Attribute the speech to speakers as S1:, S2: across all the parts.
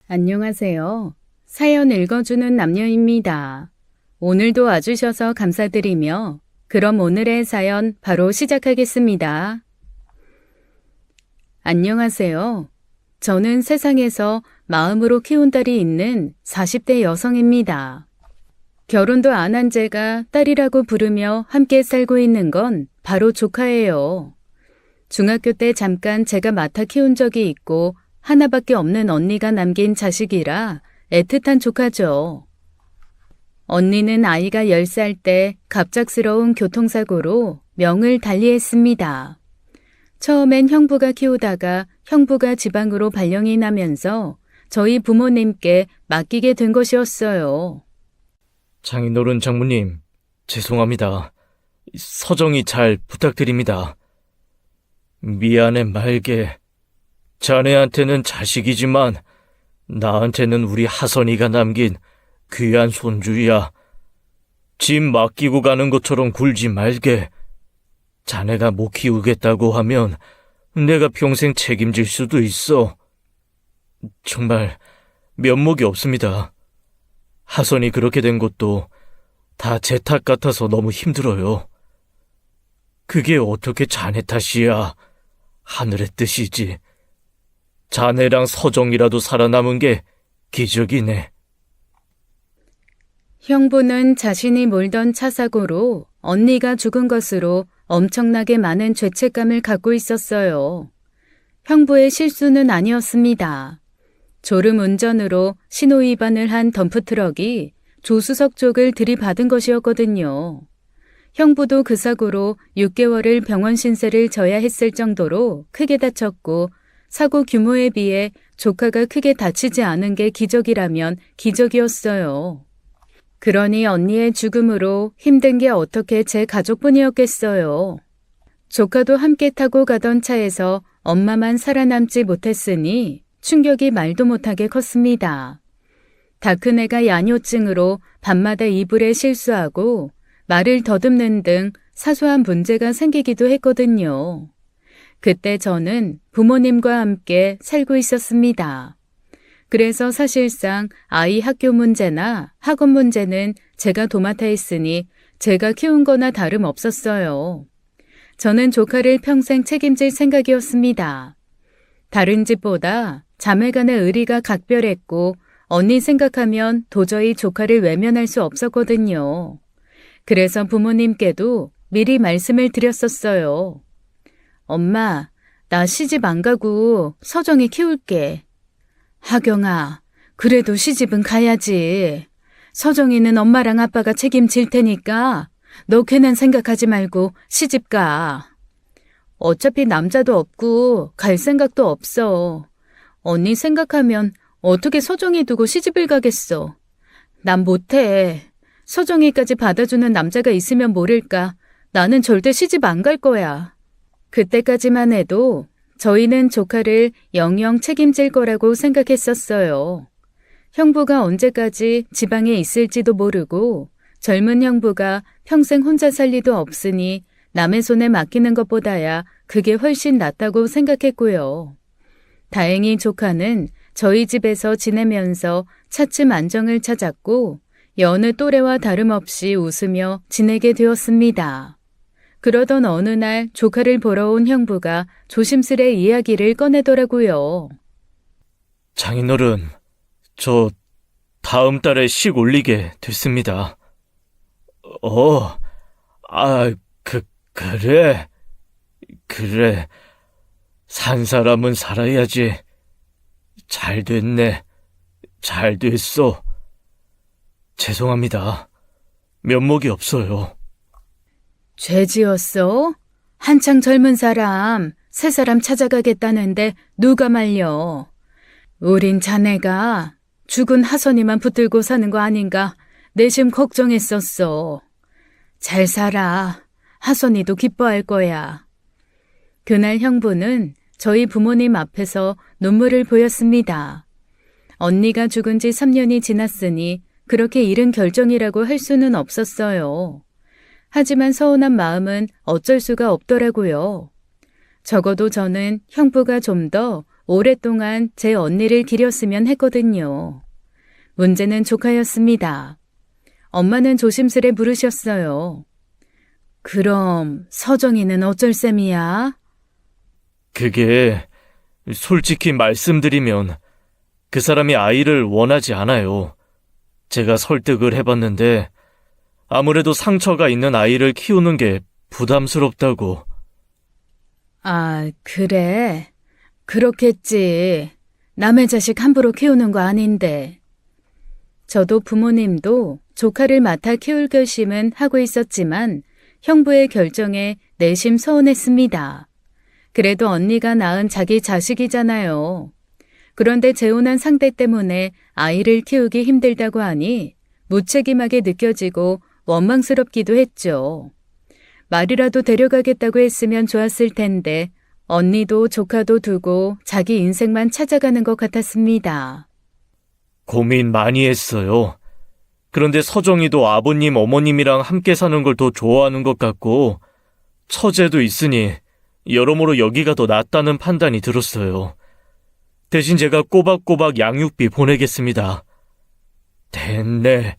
S1: 안녕하세요. 사연 읽어주는 남녀입니다. 오늘도 와주셔서 감사드리며 그럼 오늘의 사연 바로 시작하겠습니다. 안녕하세요. 저는 세상에서 마음으로 키운 딸이 있는 40대 여성입니다. 결혼도 안 한 제가 딸이라고 부르며 함께 살고 있는 건 바로 조카예요. 중학교 때 잠깐 제가 맡아 키운 적이 있고 하나밖에 없는 언니가 남긴 자식이라 애틋한 조카죠. 언니는 아이가 10살 때 갑작스러운 교통사고로 명을 달리했습니다. 처음엔 형부가 키우다가 형부가 지방으로 발령이 나면서 저희 부모님께 맡기게 된 것이었어요.
S2: 장인어른 장모님, 죄송합니다. 서정이 잘 부탁드립니다. 미안해 말게. 자네한테는 자식이지만 나한테는 우리 하선이가 남긴 귀한 손주야. 집 맡기고 가는 것처럼 굴지 말게. 자네가 못 키우겠다고 하면 내가 평생 책임질 수도 있어. 정말 면목이 없습니다. 하선이 그렇게 된 것도 다 제 탓 같아서 너무 힘들어요. 그게 어떻게 자네 탓이야. 하늘의 뜻이지. 자네랑 서정이라도 살아남은 게 기적이네.
S1: 형부는 자신이 몰던 차 사고로 언니가 죽은 것으로 엄청나게 많은 죄책감을 갖고 있었어요. 형부의 실수는 아니었습니다. 졸음 운전으로 신호위반을 한 덤프트럭이 조수석 쪽을 들이받은 것이었거든요. 형부도 그 사고로 6개월을 병원 신세를 져야 했을 정도로 크게 다쳤고 사고 규모에 비해 조카가 크게 다치지 않은 게 기적이라면 기적이었어요. 그러니 언니의 죽음으로 힘든 게 어떻게 제 가족뿐이었겠어요. 조카도 함께 타고 가던 차에서 엄마만 살아남지 못했으니 충격이 말도 못하게 컸습니다. 다 큰 애가 야뇨증으로 밤마다 이불에 실수하고 말을 더듬는 등 사소한 문제가 생기기도 했거든요. 그때 저는 부모님과 함께 살고 있었습니다. 그래서 사실상 아이 학교 문제나 학원 문제는 제가 도맡아 했으니 제가 키운 거나 다름없었어요. 저는 조카를 평생 책임질 생각이었습니다. 다른 집보다 자매간의 의리가 각별했고 언니 생각하면 도저히 조카를 외면할 수 없었거든요. 그래서 부모님께도 미리 말씀을 드렸었어요. 엄마, 나 시집 안 가고 서정이 키울게. 하경아, 그래도 시집은 가야지. 서정이는 엄마랑 아빠가 책임질 테니까 너 괜한 생각하지 말고 시집 가. 어차피 남자도 없고 갈 생각도 없어. 언니 생각하면 어떻게 서정이 두고 시집을 가겠어. 난 못해. 서정이까지 받아주는 남자가 있으면 모를까. 나는 절대 시집 안 갈 거야. 그때까지만 해도 저희는 조카를 영영 책임질 거라고 생각했었어요. 형부가 언제까지 지방에 있을지도 모르고 젊은 형부가 평생 혼자 살 리도 없으니 남의 손에 맡기는 것보다야 그게 훨씬 낫다고 생각했고요. 다행히 조카는 저희 집에서 지내면서 차츰 안정을 찾았고 여느 또래와 다름없이 웃으며 지내게 되었습니다. 그러던 어느 날 조카를 보러 온 형부가 조심스레 이야기를 꺼내더라고요.
S2: 장인어른, 저 다음 달에 식 올리게 됐습니다. 그래. 그래. 산 사람은 살아야지. 잘 됐네. 잘 됐어. 죄송합니다. 면목이 없어요.
S1: 죄 지었어? 한창 젊은 사람, 새 사람 찾아가겠다는데 누가 말려. 우린 자네가 죽은 하선이만 붙들고 사는 거 아닌가 내심 걱정했었어. 잘 살아. 하선이도 기뻐할 거야. 그날 형부는 저희 부모님 앞에서 눈물을 보였습니다. 언니가 죽은 지 3년이 지났으니 그렇게 이른 결정이라고 할 수는 없었어요. 하지만 서운한 마음은 어쩔 수가 없더라고요. 적어도 저는 형부가 좀 더 오랫동안 제 언니를 기렸으면 했거든요. 문제는 조카였습니다. 엄마는 조심스레 물으셨어요. 그럼 서정이는 어쩔 셈이야?
S2: 그게 솔직히 말씀드리면 그 사람이 아이를 원하지 않아요. 제가 설득을 해봤는데 아무래도 상처가 있는 아이를 키우는 게 부담스럽다고.
S1: 아, 그래. 그렇겠지. 남의 자식 함부로 키우는 거 아닌데. 저도 부모님도 조카를 맡아 키울 결심은 하고 있었지만 형부의 결정에 내심 서운했습니다. 그래도 언니가 낳은 자기 자식이잖아요. 그런데 재혼한 상대 때문에 아이를 키우기 힘들다고 하니 무책임하게 느껴지고 원망스럽기도 했죠. 말이라도 데려가겠다고 했으면 좋았을 텐데 언니도 조카도 두고 자기 인생만 찾아가는 것 같았습니다.
S2: 고민 많이 했어요. 그런데 서정이도 아버님, 어머님이랑 함께 사는 걸 더 좋아하는 것 같고 처제도 있으니 여러모로 여기가 더 낫다는 판단이 들었어요. 대신 제가 꼬박꼬박 양육비 보내겠습니다. 됐네.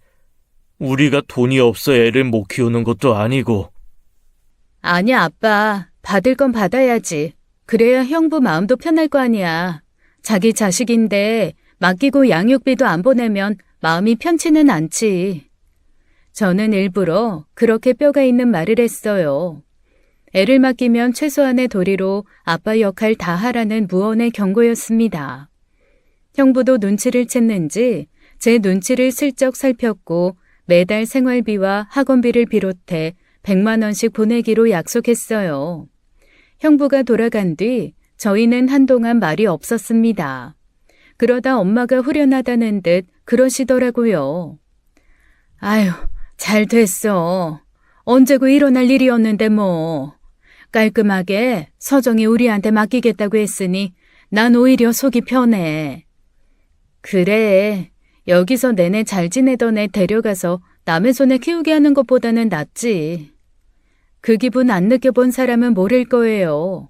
S2: 우리가 돈이 없어 애를 못 키우는 것도 아니고.
S1: 아니, 아빠. 받을 건 받아야지. 그래야 형부 마음도 편할 거 아니야. 자기 자식인데 맡기고 양육비도 안 보내면 마음이 편치는 않지. 저는 일부러 그렇게 뼈가 있는 말을 했어요. 애를 맡기면 최소한의 도리로 아빠 역할 다 하라는 무언의 경고였습니다. 형부도 눈치를 챘는지 제 눈치를 슬쩍 살폈고 매달 생활비와 학원비를 비롯해 100만 원씩 보내기로 약속했어요. 형부가 돌아간 뒤 저희는 한동안 말이 없었습니다. 그러다 엄마가 후련하다는 듯 그러시더라고요. 아유, 잘 됐어. 언제고 일어날 일이었는데 뭐. 깔끔하게 서정이 우리한테 맡기겠다고 했으니 난 오히려 속이 편해. 그래, 여기서 내내 잘 지내던 애 데려가서 남의 손에 키우게 하는 것보다는 낫지. 그 기분 안 느껴본 사람은 모를 거예요.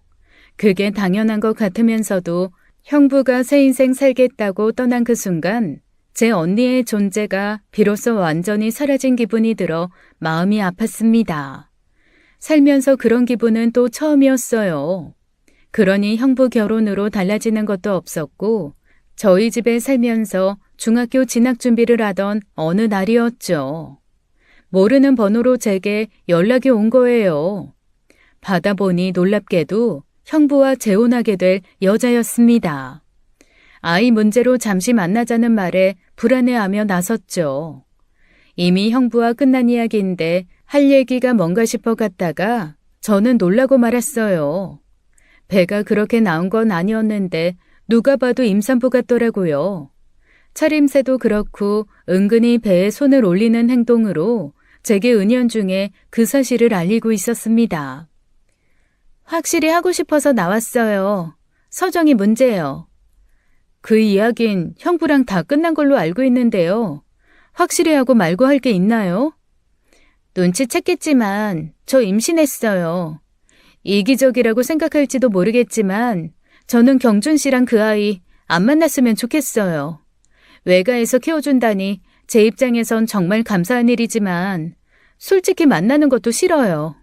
S1: 그게 당연한 것 같으면서도 형부가 새 인생 살겠다고 떠난 그 순간 제 언니의 존재가 비로소 완전히 사라진 기분이 들어 마음이 아팠습니다. 살면서 그런 기분은 또 처음이었어요. 그러니 형부 결혼으로 달라지는 것도 없었고 저희 집에 살면서 중학교 진학 준비를 하던 어느 날이었죠. 모르는 번호로 제게 연락이 온 거예요. 받아보니 놀랍게도 형부와 재혼하게 될 여자였습니다. 아이 문제로 잠시 만나자는 말에 불안해하며 나섰죠. 이미 형부와 끝난 이야기인데 할 얘기가 뭔가 싶어 갔다가 저는 놀라고 말았어요. 배가 그렇게 나온 건 아니었는데 누가 봐도 임산부 같더라고요. 차림새도 그렇고 은근히 배에 손을 올리는 행동으로 제게 은연중에 그 사실을 알리고 있었습니다. 확실히 하고 싶어서 나왔어요. 서정이 문제예요. 그 이야긴 형부랑 다 끝난 걸로 알고 있는데요. 확실히 하고 말고 할 게 있나요? 눈치챘겠지만 저 임신했어요. 이기적이라고 생각할지도 모르겠지만 저는 경준 씨랑 그 아이 안 만났으면 좋겠어요. 외가에서 키워준다니 제 입장에선 정말 감사한 일이지만 솔직히 만나는 것도 싫어요.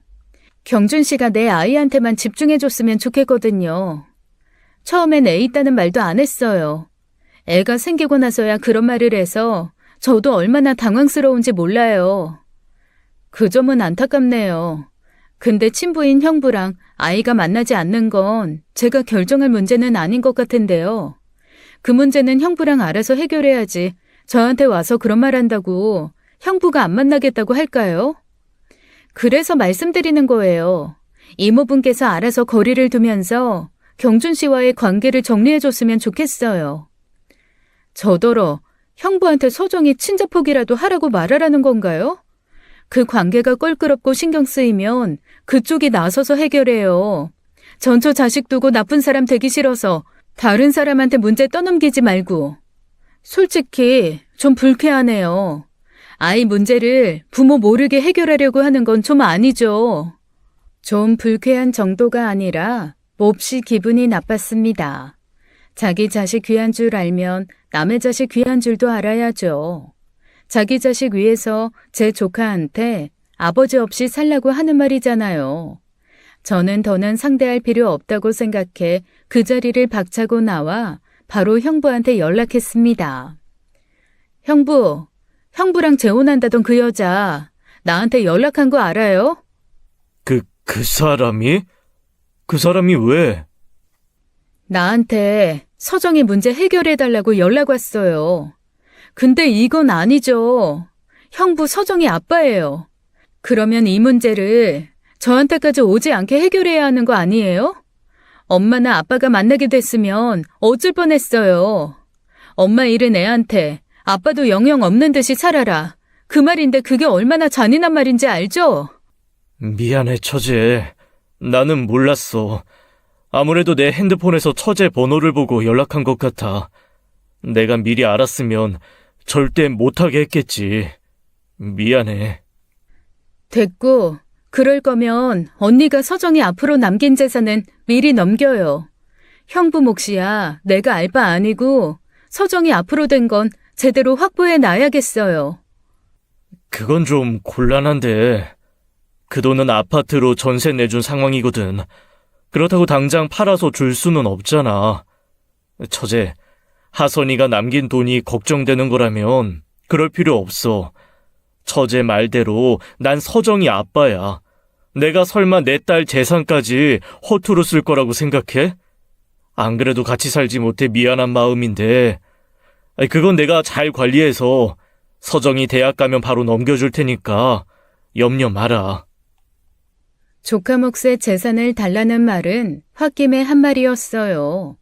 S1: 경준 씨가 내 아이한테만 집중해줬으면 좋겠거든요. 처음엔 애 있다는 말도 안 했어요. 애가 생기고 나서야 그런 말을 해서 저도 얼마나 당황스러운지 몰라요. 그 점은 안타깝네요. 근데 친부인 형부랑 아이가 만나지 않는 건 제가 결정할 문제는 아닌 것 같은데요. 그 문제는 형부랑 알아서 해결해야지 저한테 와서 그런 말 한다고 형부가 안 만나겠다고 할까요? 그래서 말씀드리는 거예요. 이모분께서 알아서 거리를 두면서 경준 씨와의 관계를 정리해줬으면 좋겠어요. 저더러 형부한테 서정이 친자폭이라도 하라고 말하라는 건가요? 그 관계가 껄끄럽고 신경 쓰이면 그쪽이 나서서 해결해요. 전 저 자식 두고 나쁜 사람 되기 싫어서 다른 사람한테 문제 떠넘기지 말고. 솔직히 좀 불쾌하네요. 아이 문제를 부모 모르게 해결하려고 하는 건 좀 아니죠. 좀 불쾌한 정도가 아니라 몹시 기분이 나빴습니다. 자기 자식 귀한 줄 알면 남의 자식 귀한 줄도 알아야죠. 자기 자식 위해서 제 조카한테 아버지 없이 살라고 하는 말이잖아요. 저는 더는 상대할 필요 없다고 생각해 그 자리를 박차고 나와 바로 형부한테 연락했습니다. 형부랑 재혼한다던 그 여자 나한테 연락한 거 알아요?
S2: 그 사람이? 그 사람이 왜?
S1: 나한테 서정이 문제 해결해달라고 연락 왔어요. 근데 이건 아니죠. 형부 서정이 아빠예요. 그러면 이 문제를 저한테까지 오지 않게 해결해야 하는 거 아니에요? 엄마나 아빠가 만나게 됐으면 어쩔 뻔했어요. 엄마 잃은 애한테 아빠도 영영 없는 듯이 살아라. 그 말인데 그게 얼마나 잔인한 말인지 알죠?
S2: 미안해, 처제. 나는 몰랐어. 아무래도 내 핸드폰에서 처제 번호를 보고 연락한 것 같아. 내가 미리 알았으면 절대 못하게 했겠지. 미안해.
S1: 됐고, 그럴 거면 언니가 서정이 앞으로 남긴 재산은 미리 넘겨요. 형부 몫이야 내가 알 바 아니고 서정이 앞으로 된 건 제대로 확보해 놔야겠어요.
S2: 그건 좀 곤란한데. 그 돈은 아파트로 전세 내준 상황이거든. 그렇다고 당장 팔아서 줄 수는 없잖아. 처제, 하선이가 남긴 돈이 걱정되는 거라면 그럴 필요 없어. 처제 말대로 난 서정이 아빠야. 내가 설마 내 딸 재산까지 허투루 쓸 거라고 생각해? 안 그래도 같이 살지 못해 미안한 마음인데 그건 내가 잘 관리해서 서정이 대학 가면 바로 넘겨줄 테니까 염려 마라.
S1: 조카 몫의 재산을 달라는 말은 홧김에 한 말이었어요.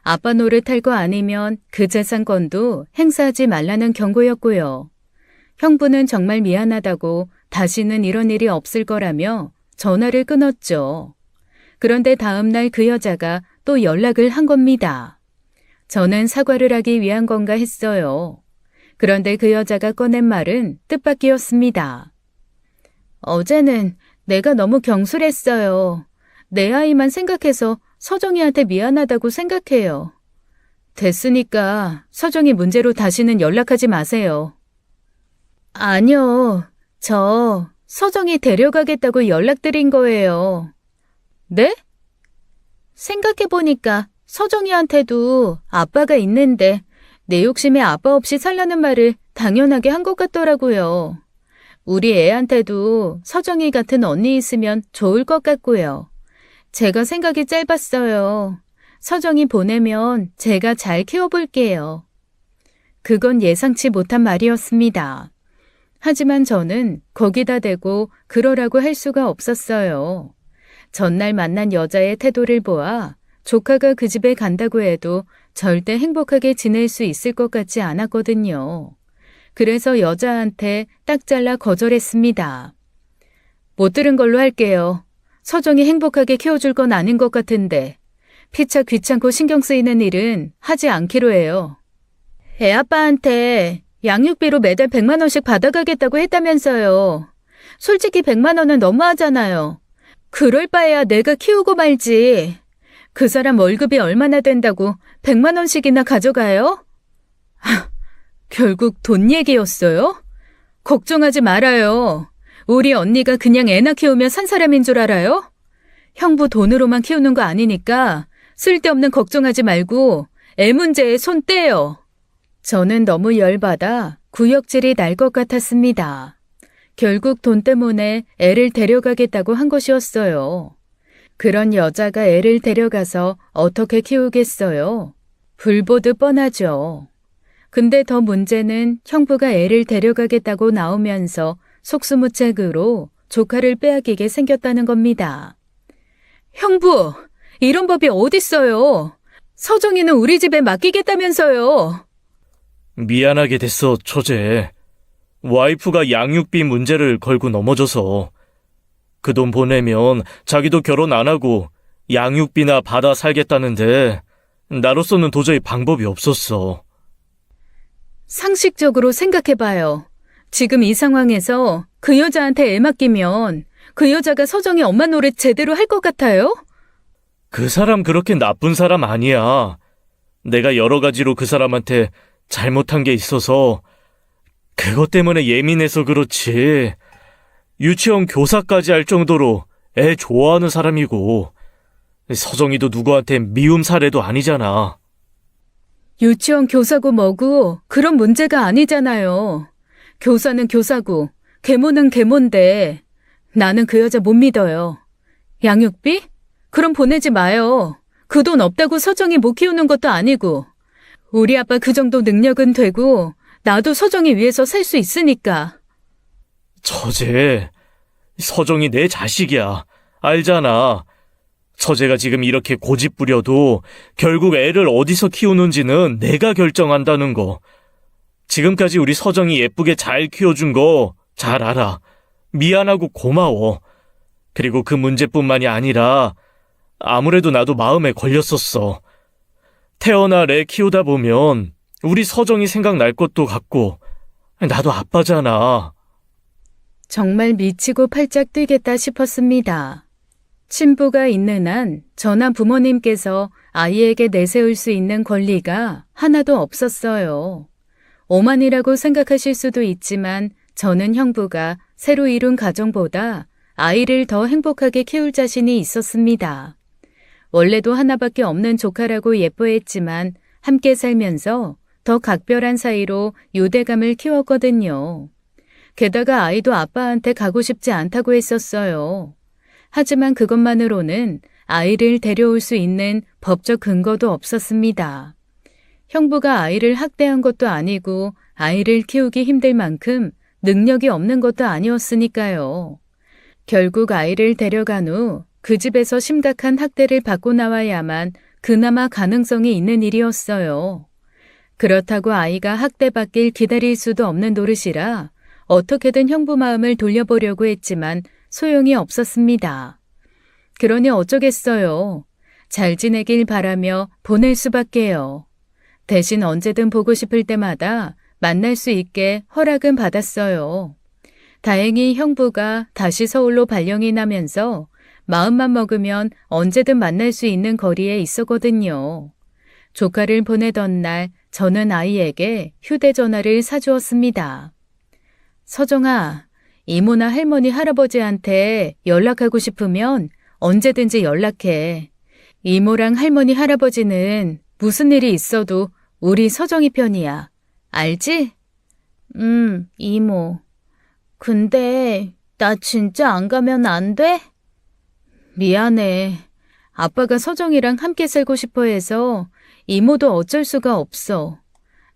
S1: 아빠 노릇할 거 아니면 그 재산권도 행사하지 말라는 경고였고요. 형부는 정말 미안하다고 다시는 이런 일이 없을 거라며 전화를 끊었죠. 그런데 다음 날 그 여자가 또 연락을 한 겁니다. 저는 사과를 하기 위한 건가 했어요. 그런데 그 여자가 꺼낸 말은 뜻밖이었습니다. 어제는 내가 너무 경솔했어요. 내 아이만 생각해서 서정이한테 미안하다고 생각해요. 됐으니까 서정이 문제로 다시는 연락하지 마세요. 아니요. 저 서정이 데려가겠다고 연락드린 거예요. 네? 생각해보니까 서정이한테도 아빠가 있는데 내 욕심에 아빠 없이 살라는 말을 당연하게 한 것 같더라고요. 우리 애한테도 서정이 같은 언니 있으면 좋을 것 같고요. 제가 생각이 짧았어요. 서정이 보내면 제가 잘 키워볼게요. 그건 예상치 못한 말이었습니다. 하지만 저는 거기다 대고 그러라고 할 수가 없었어요. 전날 만난 여자의 태도를 보아 조카가 그 집에 간다고 해도 절대 행복하게 지낼 수 있을 것 같지 않았거든요. 그래서 여자한테 딱 잘라 거절했습니다. 못 들은 걸로 할게요. 서정이 행복하게 키워줄 건 아닌 것 같은데 피차 귀찮고 신경 쓰이는 일은 하지 않기로 해요. 애아빠한테 양육비로 매달 100만 원씩 받아가겠다고 했다면서요. 솔직히 100만 원은 너무하잖아요. 그럴 바에야 내가 키우고 말지. 그 사람 월급이 얼마나 된다고 100만 원씩이나 가져가요? 결국 돈 얘기였어요? 걱정하지 말아요. 우리 언니가 그냥 애나 키우며 산 사람인 줄 알아요? 형부 돈으로만 키우는 거 아니니까 쓸데없는 걱정하지 말고 애 문제에 손 떼요. 저는 너무 열받아 구역질이 날 것 같았습니다. 결국 돈 때문에 애를 데려가겠다고 한 것이었어요. 그런 여자가 애를 데려가서 어떻게 키우겠어요? 불보듯 뻔하죠. 근데 더 문제는 형부가 애를 데려가겠다고 나오면서 속수무책으로 조카를 빼앗기게 생겼다는 겁니다. 형부, 이런 법이 어딨어요? 서정이는 우리 집에 맡기겠다면서요.
S2: 미안하게 됐어, 처제. 와이프가 양육비 문제를 걸고 넘어져서 그 돈 보내면 자기도 결혼 안 하고 양육비나 받아 살겠다는데 나로서는 도저히 방법이 없었어.
S1: 상식적으로 생각해봐요. 지금 이 상황에서 그 여자한테 애 맡기면 그 여자가 서정이 엄마 노릇 제대로 할 것 같아요?
S2: 그 사람 그렇게 나쁜 사람 아니야. 내가 여러 가지로 그 사람한테 잘못한 게 있어서 그것 때문에 예민해서 그렇지. 유치원 교사까지 할 정도로 애 좋아하는 사람이고 서정이도 누구한테 미움 사례도 아니잖아.
S1: 유치원 교사고 뭐고 그런 문제가 아니잖아요. 교사는 교사고 계모는 계모인데 나는 그 여자 못 믿어요. 양육비? 그럼 보내지 마요. 그 돈 없다고 서정이 못 키우는 것도 아니고 우리 아빠 그 정도 능력은 되고 나도 서정이 위해서 살 수 있으니까.
S2: 처제, 서정이 내 자식이야. 알잖아. 처제가 지금 이렇게 고집 부려도 결국 애를 어디서 키우는지는 내가 결정한다는 거. 지금까지 우리 서정이 예쁘게 잘 키워준 거 잘 알아. 미안하고 고마워. 그리고 그 문제뿐만이 아니라 아무래도 나도 마음에 걸렸었어. 태어나 애 키우다 보면 우리 서정이 생각날 것도 같고 나도 아빠잖아.
S1: 정말 미치고 팔짝 뛰겠다 싶었습니다. 친부가 있는 한 저나 부모님께서 아이에게 내세울 수 있는 권리가 하나도 없었어요. 오만이라고 생각하실 수도 있지만 저는 형부가 새로 이룬 가정보다 아이를 더 행복하게 키울 자신이 있었습니다. 원래도 하나밖에 없는 조카라고 예뻐했지만 함께 살면서 더 각별한 사이로 유대감을 키웠거든요. 게다가 아이도 아빠한테 가고 싶지 않다고 했었어요. 하지만 그것만으로는 아이를 데려올 수 있는 법적 근거도 없었습니다. 형부가 아이를 학대한 것도 아니고 아이를 키우기 힘들 만큼 능력이 없는 것도 아니었으니까요. 결국 아이를 데려간 후 그 집에서 심각한 학대를 받고 나와야만 그나마 가능성이 있는 일이었어요. 그렇다고 아이가 학대받길 기다릴 수도 없는 노릇이라 어떻게든 형부 마음을 돌려보려고 했지만 소용이 없었습니다. 그러니 어쩌겠어요. 잘 지내길 바라며 보낼 수밖에요. 대신 언제든 보고 싶을 때마다 만날 수 있게 허락은 받았어요. 다행히 형부가 다시 서울로 발령이 나면서 마음만 먹으면 언제든 만날 수 있는 거리에 있었거든요. 조카를 보내던 날 저는 아이에게 휴대전화를 사주었습니다. 서정아, 이모나 할머니, 할아버지한테 연락하고 싶으면 언제든지 연락해. 이모랑 할머니, 할아버지는 무슨 일이 있어도 우리 서정이 편이야. 알지? 이모. 근데 나 진짜 안 가면 안 돼? 미안해. 아빠가 서정이랑 함께 살고 싶어 해서 이모도 어쩔 수가 없어.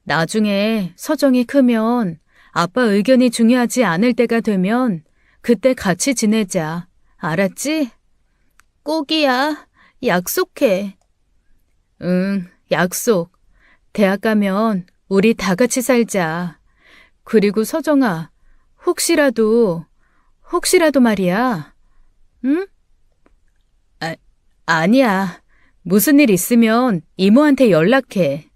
S1: 나중에 서정이 크면 아빠 의견이 중요하지 않을 때가 되면 그때 같이 지내자. 알았지? 꼭이야. 약속해. 응, 약속. 대학 가면 우리 다 같이 살자. 그리고 서정아, 혹시라도 말이야. 응? 아니야. 무슨 일 있으면 이모한테 연락해.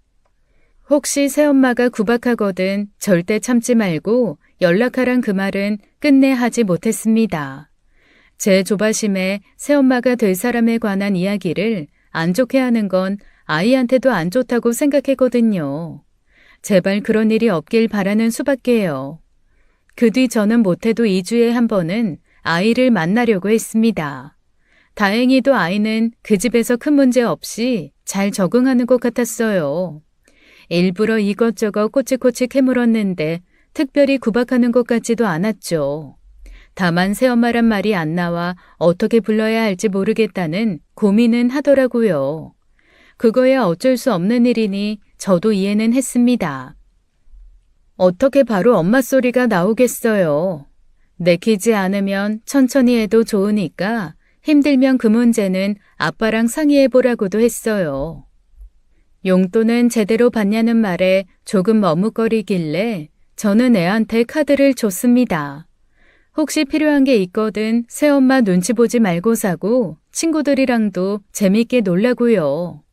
S1: 혹시 새엄마가 구박하거든 절대 참지 말고 연락하란 그 말은 끝내 하지 못했습니다. 제 조바심에 새엄마가 될 사람에 관한 이야기를 안 좋게 하는 건 아이한테도 안 좋다고 생각했거든요. 제발 그런 일이 없길 바라는 수밖에요. 그 뒤 저는 못해도 2주에 한 번은 아이를 만나려고 했습니다. 다행히도 아이는 그 집에서 큰 문제 없이 잘 적응하는 것 같았어요. 일부러 이것저것 꼬치꼬치 캐물었는데 특별히 구박하는 것 같지도 않았죠. 다만 새엄마란 말이 안 나와 어떻게 불러야 할지 모르겠다는 고민은 하더라고요. 그거야 어쩔 수 없는 일이니 저도 이해는 했습니다. 어떻게 바로 엄마 소리가 나오겠어요. 내키지 않으면 천천히 해도 좋으니까 힘들면 그 문제는 아빠랑 상의해보라고도 했어요. 용돈은 제대로 받냐는 말에 조금 머뭇거리길래 저는 애한테 카드를 줬습니다. 혹시 필요한 게 있거든 새엄마 눈치 보지 말고 사고 친구들이랑도 재밌게 놀라고요.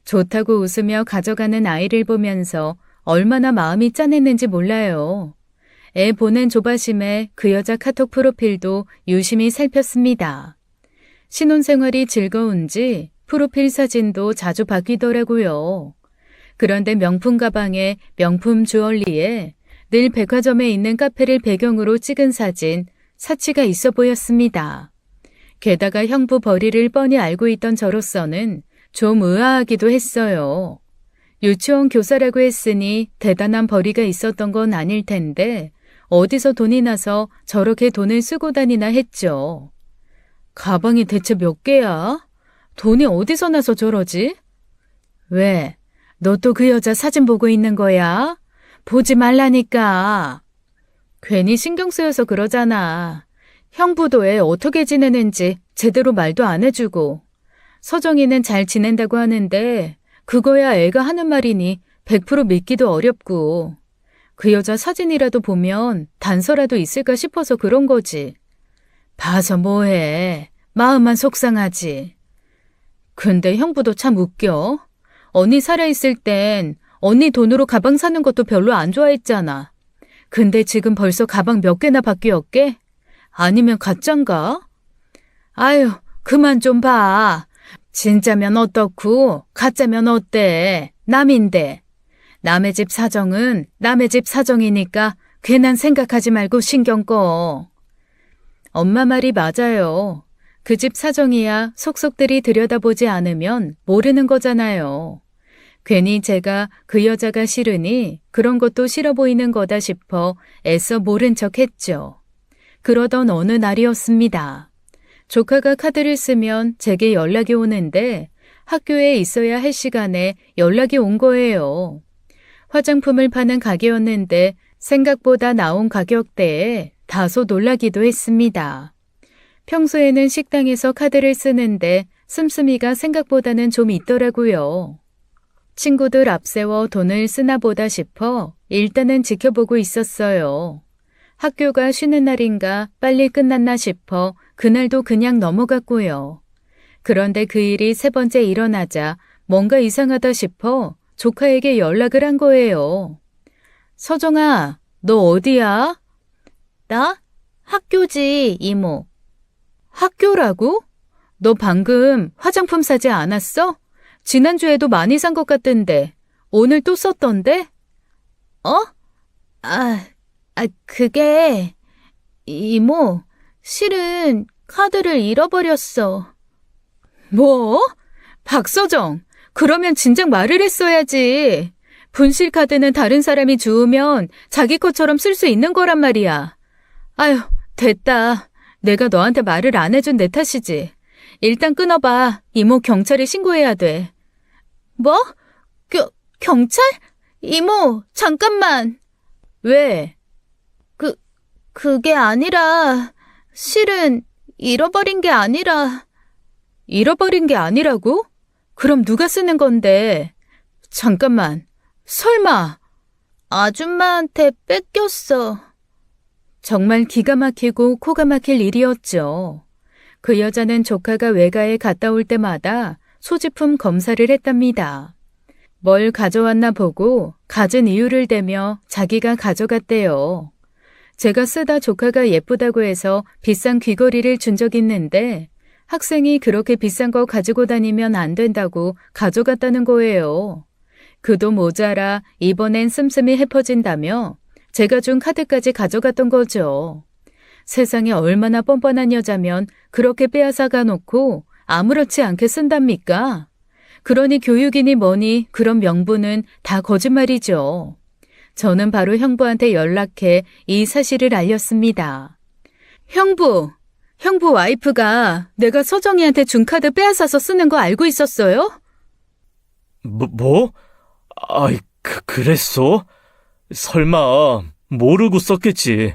S1: 좋다고 웃으며 가져가는 아이를 보면서 얼마나 마음이 짠했는지 몰라요. 애 보낸 조바심에 그 여자 카톡 프로필도 유심히 살폈습니다. 신혼생활이 즐거운지 프로필 사진도 자주 바뀌더라고요. 그런데 명품 가방에 명품 주얼리에 늘 백화점에 있는 카페를 배경으로 찍은 사진, 사치가 있어 보였습니다. 게다가 형부 벌이를 뻔히 알고 있던 저로서는 좀 의아하기도 했어요. 유치원 교사라고 했으니 대단한 벌이가 있었던 건 아닐 텐데 어디서 돈이 나서 저렇게 돈을 쓰고 다니나 했죠. 가방이 대체 몇 개야? 돈이 어디서 나서 저러지? 왜? 너 또 그 여자 사진 보고 있는 거야? 보지 말라니까. 괜히 신경 쓰여서 그러잖아. 형부도 애 어떻게 지내는지 제대로 말도 안 해주고. 서정이는 잘 지낸다고 하는데 그거야 애가 하는 말이니 100% 믿기도 어렵고. 그 여자 사진이라도 보면 단서라도 있을까 싶어서 그런 거지. 봐서 뭐해. 마음만 속상하지. 근데 형부도 참 웃겨. 언니 살아있을 땐 언니 돈으로 가방 사는 것도 별로 안 좋아했잖아. 근데 지금 벌써 가방 몇 개나 바뀌었게? 아니면 가짠가? 아유, 그만 좀 봐. 진짜면 어떻고 가짜면 어때? 남인데. 남의 집 사정은 남의 집 사정이니까 괜한 생각하지 말고 신경 꺼. 엄마 말이 맞아요. 그 집 사정이야 속속들이 들여다보지 않으면 모르는 거잖아요. 괜히 제가 그 여자가 싫으니 그런 것도 싫어 보이는 거다 싶어 애써 모른 척 했죠. 그러던 어느 날이었습니다. 조카가 카드를 쓰면 제게 연락이 오는데 학교에 있어야 할 시간에 연락이 온 거예요. 화장품을 파는 가게였는데 생각보다 나온 가격대에 다소 놀라기도 했습니다. 평소에는 식당에서 카드를 쓰는데 씀씀이가 생각보다는 좀 있더라고요. 친구들 앞세워 돈을 쓰나 보다 싶어 일단은 지켜보고 있었어요. 학교가 쉬는 날인가 빨리 끝났나 싶어 그날도 그냥 넘어갔고요. 그런데 그 일이 세 번째 일어나자 뭔가 이상하다 싶어 조카에게 연락을 한 거예요. 서정아, 너 어디야? 나? 학교지, 이모. 학교라고? 너 방금 화장품 사지 않았어? 지난주에도 많이 산 것 같던데 오늘 또 썼던데? 그게 이모, 실은 카드를 잃어버렸어. 뭐? 박서정, 그러면 진작 말을 했어야지. 분실 카드는 다른 사람이 주우면 자기 것처럼 쓸 수 있는 거란 말이야. 아휴, 됐다. 내가 너한테 말을 안 해준 내 탓이지. 일단 끊어봐. 이모 경찰에 신고해야 돼. 뭐? 경찰? 이모, 잠깐만. 왜? 그게 아니라, 실은 잃어버린 게 아니라. 잃어버린 게 아니라고? 그럼 누가 쓰는 건데? 잠깐만. 설마. 아줌마한테 뺏겼어. 정말 기가 막히고 코가 막힐 일이었죠. 그 여자는 조카가 외가에 갔다 올 때마다 소지품 검사를 했답니다. 뭘 가져왔나 보고 갖은 이유를 대며 자기가 가져갔대요. 제가 쓰다 조카가 예쁘다고 해서 비싼 귀걸이를 준 적 있는데 학생이 그렇게 비싼 거 가지고 다니면 안 된다고 가져갔다는 거예요. 그도 모자라 이번엔 씀씀이 헤퍼진다며 제가 준 카드까지 가져갔던 거죠. 세상에 얼마나 뻔뻔한 여자면 그렇게 빼앗아가 놓고 아무렇지 않게 쓴답니까? 그러니 교육이니 뭐니 그런 명분은 다 거짓말이죠. 저는 바로 형부한테 연락해 이 사실을 알렸습니다. 형부 와이프가 내가 서정이한테 준 카드 빼앗아서 쓰는 거 알고 있었어요?
S2: 뭐? 아이, 그랬어? 설마 모르고 썼겠지.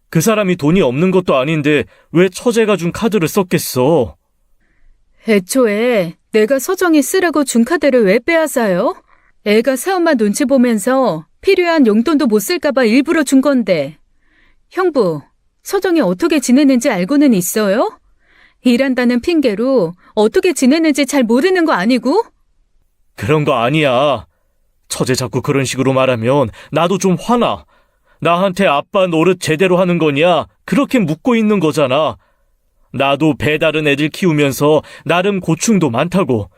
S2: 그 사람이 돈이 없는 것도 아닌데 왜 처제가 준 카드를 썼겠어?
S1: 애초에 내가 서정이 쓰라고 준 카드를 왜 빼앗아요? 애가 새엄마 눈치 보면서 필요한 용돈도 못 쓸까봐 일부러 준 건데. 형부, 서정이 어떻게 지내는지 알고는 있어요? 일한다는 핑계로 어떻게 지내는지 잘 모르는 거 아니고?
S2: 그런 거 아니야. 처제 자꾸 그런 식으로 말하면 나도 좀 화나. 나한테 아빠 노릇 제대로 하는 거냐? 그렇게 묻고 있는 거잖아. 나도 배다른 애들 키우면서 나름 고충도 많다고.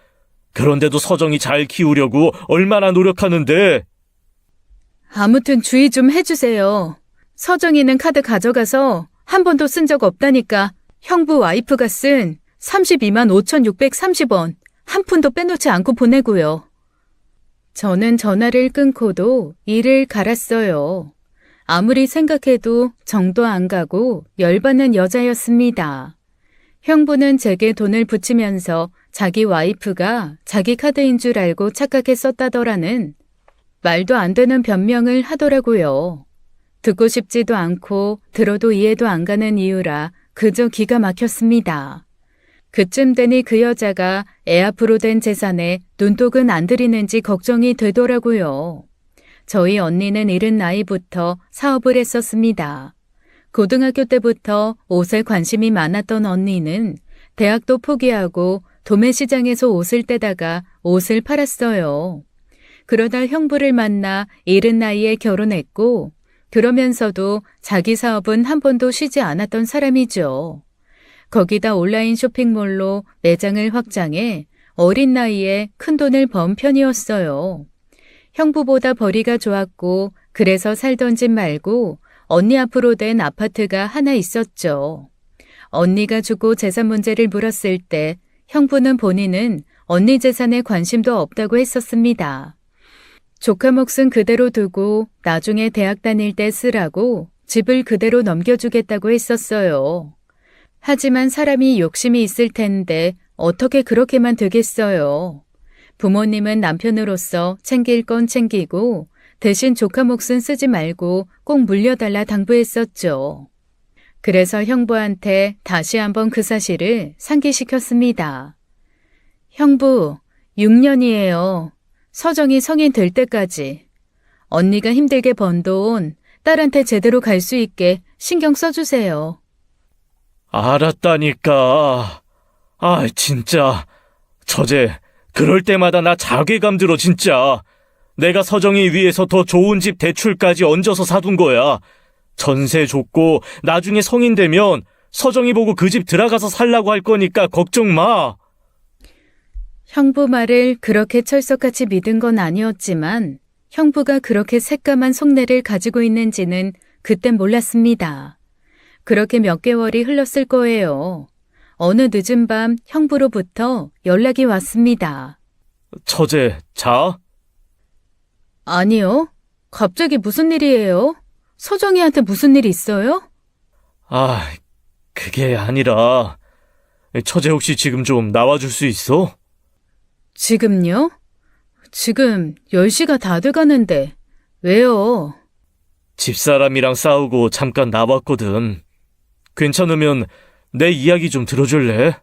S2: 그런데도 서정이 잘 키우려고 얼마나 노력하는데.
S1: 아무튼 주의 좀 해주세요. 서정이는 카드 가져가서 한 번도 쓴 적 없다니까. 형부 와이프가 쓴 32만 5,630원 한 푼도 빼놓지 않고 보내고요. 저는 전화를 끊고도 이를 갈았어요. 아무리 생각해도 정도 안 가고 열받는 여자였습니다. 형부는 제게 돈을 붙이면서 자기 와이프가 자기 카드인 줄 알고 착각해 썼다더라는 말도 안 되는 변명을 하더라고요. 듣고 싶지도 않고 들어도 이해도 안 가는 이유라 그저 기가 막혔습니다. 그쯤 되니 그 여자가 애 앞으로 된 재산에 눈독은 안 들이는지 걱정이 되더라고요. 저희 언니는 이른 나이부터 사업을 했었습니다. 고등학교 때부터 옷에 관심이 많았던 언니는 대학도 포기하고 도매시장에서 옷을 떼다가 옷을 팔았어요. 그러다 형부를 만나 이른 나이에 결혼했고 그러면서도 자기 사업은 한 번도 쉬지 않았던 사람이죠. 거기다 온라인 쇼핑몰로 매장을 확장해 어린 나이에 큰돈을 번 편이었어요. 형부보다 벌이가 좋았고 그래서 살던 집 말고 언니 앞으로 된 아파트가 하나 있었죠. 언니가 죽고 재산 문제를 물었을 때 형부는 본인은 언니 재산에 관심도 없다고 했었습니다. 조카 몫은 그대로 두고 나중에 대학 다닐 때 쓰라고 집을 그대로 넘겨주겠다고 했었어요. 하지만 사람이 욕심이 있을 텐데 어떻게 그렇게만 되겠어요. 부모님은 남편으로서 챙길 건 챙기고 대신 조카 몫은 쓰지 말고 꼭 물려달라 당부했었죠. 그래서 형부한테 다시 한번 그 사실을 상기시켰습니다. 형부, 6년이에요. 서정이 성인 될 때까지. 언니가 힘들게 번 돈 딸한테 제대로 갈 수 있게 신경 써주세요.
S2: 알았다니까. 아, 진짜. 처제, 그럴 때마다 나 자괴감 들어, 진짜. 내가 서정이 위해서 더 좋은 집 대출까지 얹어서 사둔 거야. 전세 줬고 나중에 성인 되면 서정이 보고 그 집 들어가서 살라고 할 거니까 걱정 마.
S1: 형부 말을 그렇게 철석같이 믿은 건 아니었지만 형부가 그렇게 새까만 속내를 가지고 있는지는 그땐 몰랐습니다. 그렇게 몇 개월이 흘렀을 거예요. 어느 늦은 밤 형부로부터 연락이 왔습니다.
S2: 처제, 자?
S1: 아니요. 갑자기 무슨 일이에요? 서정이한테 무슨 일 있어요?
S2: 아, 그게 아니라 처제 혹시 지금 좀 나와줄 수 있어?
S1: 지금요? 지금 10시가 다 돼가는데 왜요?
S2: 집사람이랑 싸우고 잠깐 나왔거든. 괜찮으면 내 이야기 좀 들어줄래?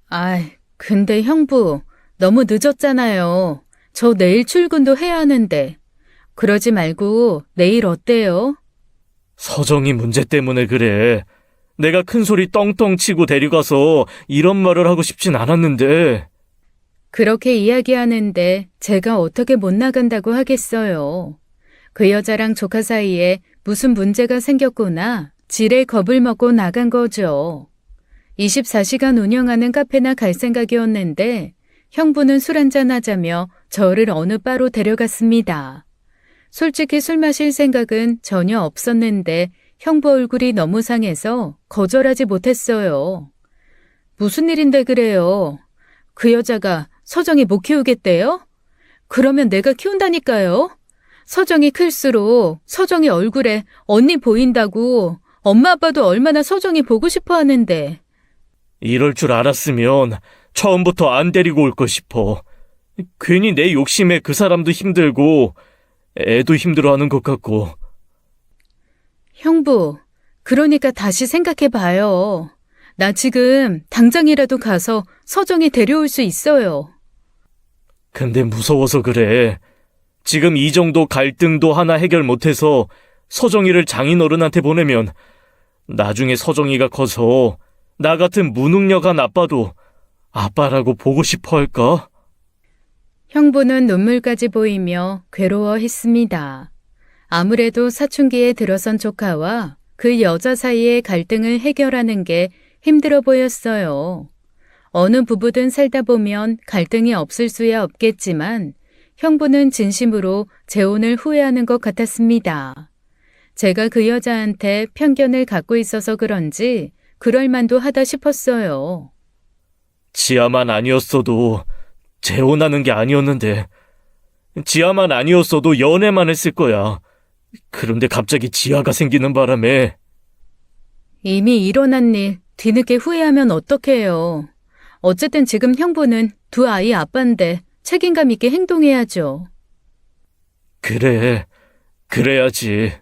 S1: 아이, 근데 형부 너무 늦었잖아요. 저 내일 출근도 해야 하는데. 그러지 말고 내일 어때요?
S2: 서정이 문제 때문에 그래. 내가 큰 소리 떵떵 치고 데려가서 이런 말을 하고 싶진 않았는데.
S1: 그렇게 이야기하는데 제가 어떻게 못 나간다고 하겠어요. 그 여자랑 조카 사이에 무슨 문제가 생겼구나 지레 겁을 먹고 나간 거죠. 24시간 운영하는 카페나 갈 생각이었는데 형부는 술 한잔 하자며 저를 어느 바로 데려갔습니다. 솔직히 술 마실 생각은 전혀 없었는데 형부 얼굴이 너무 상해서 거절하지 못했어요. 무슨 일인데 그래요? 그 여자가 서정이 못 키우겠대요? 그러면 내가 키운다니까요. 서정이 클수록 서정이 얼굴에 언니 보인다고 엄마 아빠도 얼마나 서정이 보고 싶어 하는데.
S2: 이럴 줄 알았으면 처음부터 안 데리고 올 거 싶어. 괜히 내 욕심에 그 사람도 힘들고 애도 힘들어하는 것 같고.
S1: 형부, 그러니까 다시 생각해봐요. 나 지금 당장이라도 가서 서정이 데려올 수 있어요.
S2: 근데 무서워서 그래. 지금 이 정도 갈등도 하나 해결 못해서 서정이를 장인어른한테 보내면 나중에 서정이가 커서 나 같은 무능력한 아빠도 아빠라고 보고 싶어 할까?
S1: 형부는 눈물까지 보이며 괴로워했습니다. 아무래도 사춘기에 들어선 조카와 그 여자 사이의 갈등을 해결하는 게 힘들어 보였어요. 어느 부부든 살다 보면 갈등이 없을 수야 없겠지만 형부는 진심으로 재혼을 후회하는 것 같았습니다. 제가 그 여자한테 편견을 갖고 있어서 그런지 그럴 만도 하다 싶었어요.
S2: 지아만 아니었어도 재혼하는 게 아니었는데, 지아만 아니었어도 연애만 했을 거야. 그런데 갑자기 지아가 생기는 바람에.
S1: 이미 일어난 일 뒤늦게 후회하면 어떡해요. 어쨌든 지금 형부는 두 아이 아빠인데 책임감 있게 행동해야죠.
S2: 그래, 그래야지.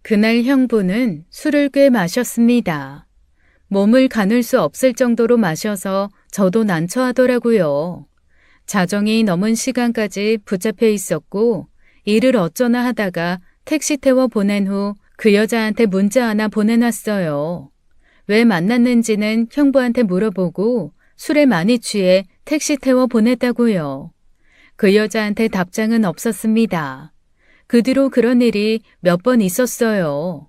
S1: 그날 형부는 술을 꽤 마셨습니다. 몸을 가눌 수 없을 정도로 마셔서 저도 난처하더라고요. 자정이 넘은 시간까지 붙잡혀 있었고 일을 어쩌나 하다가 택시 태워 보낸 후 그 여자한테 문자 하나 보내놨어요. 왜 만났는지는 형부한테 물어보고 술에 많이 취해 택시 태워 보냈다고요. 그 여자한테 답장은 없었습니다. 그 뒤로 그런 일이 몇 번 있었어요.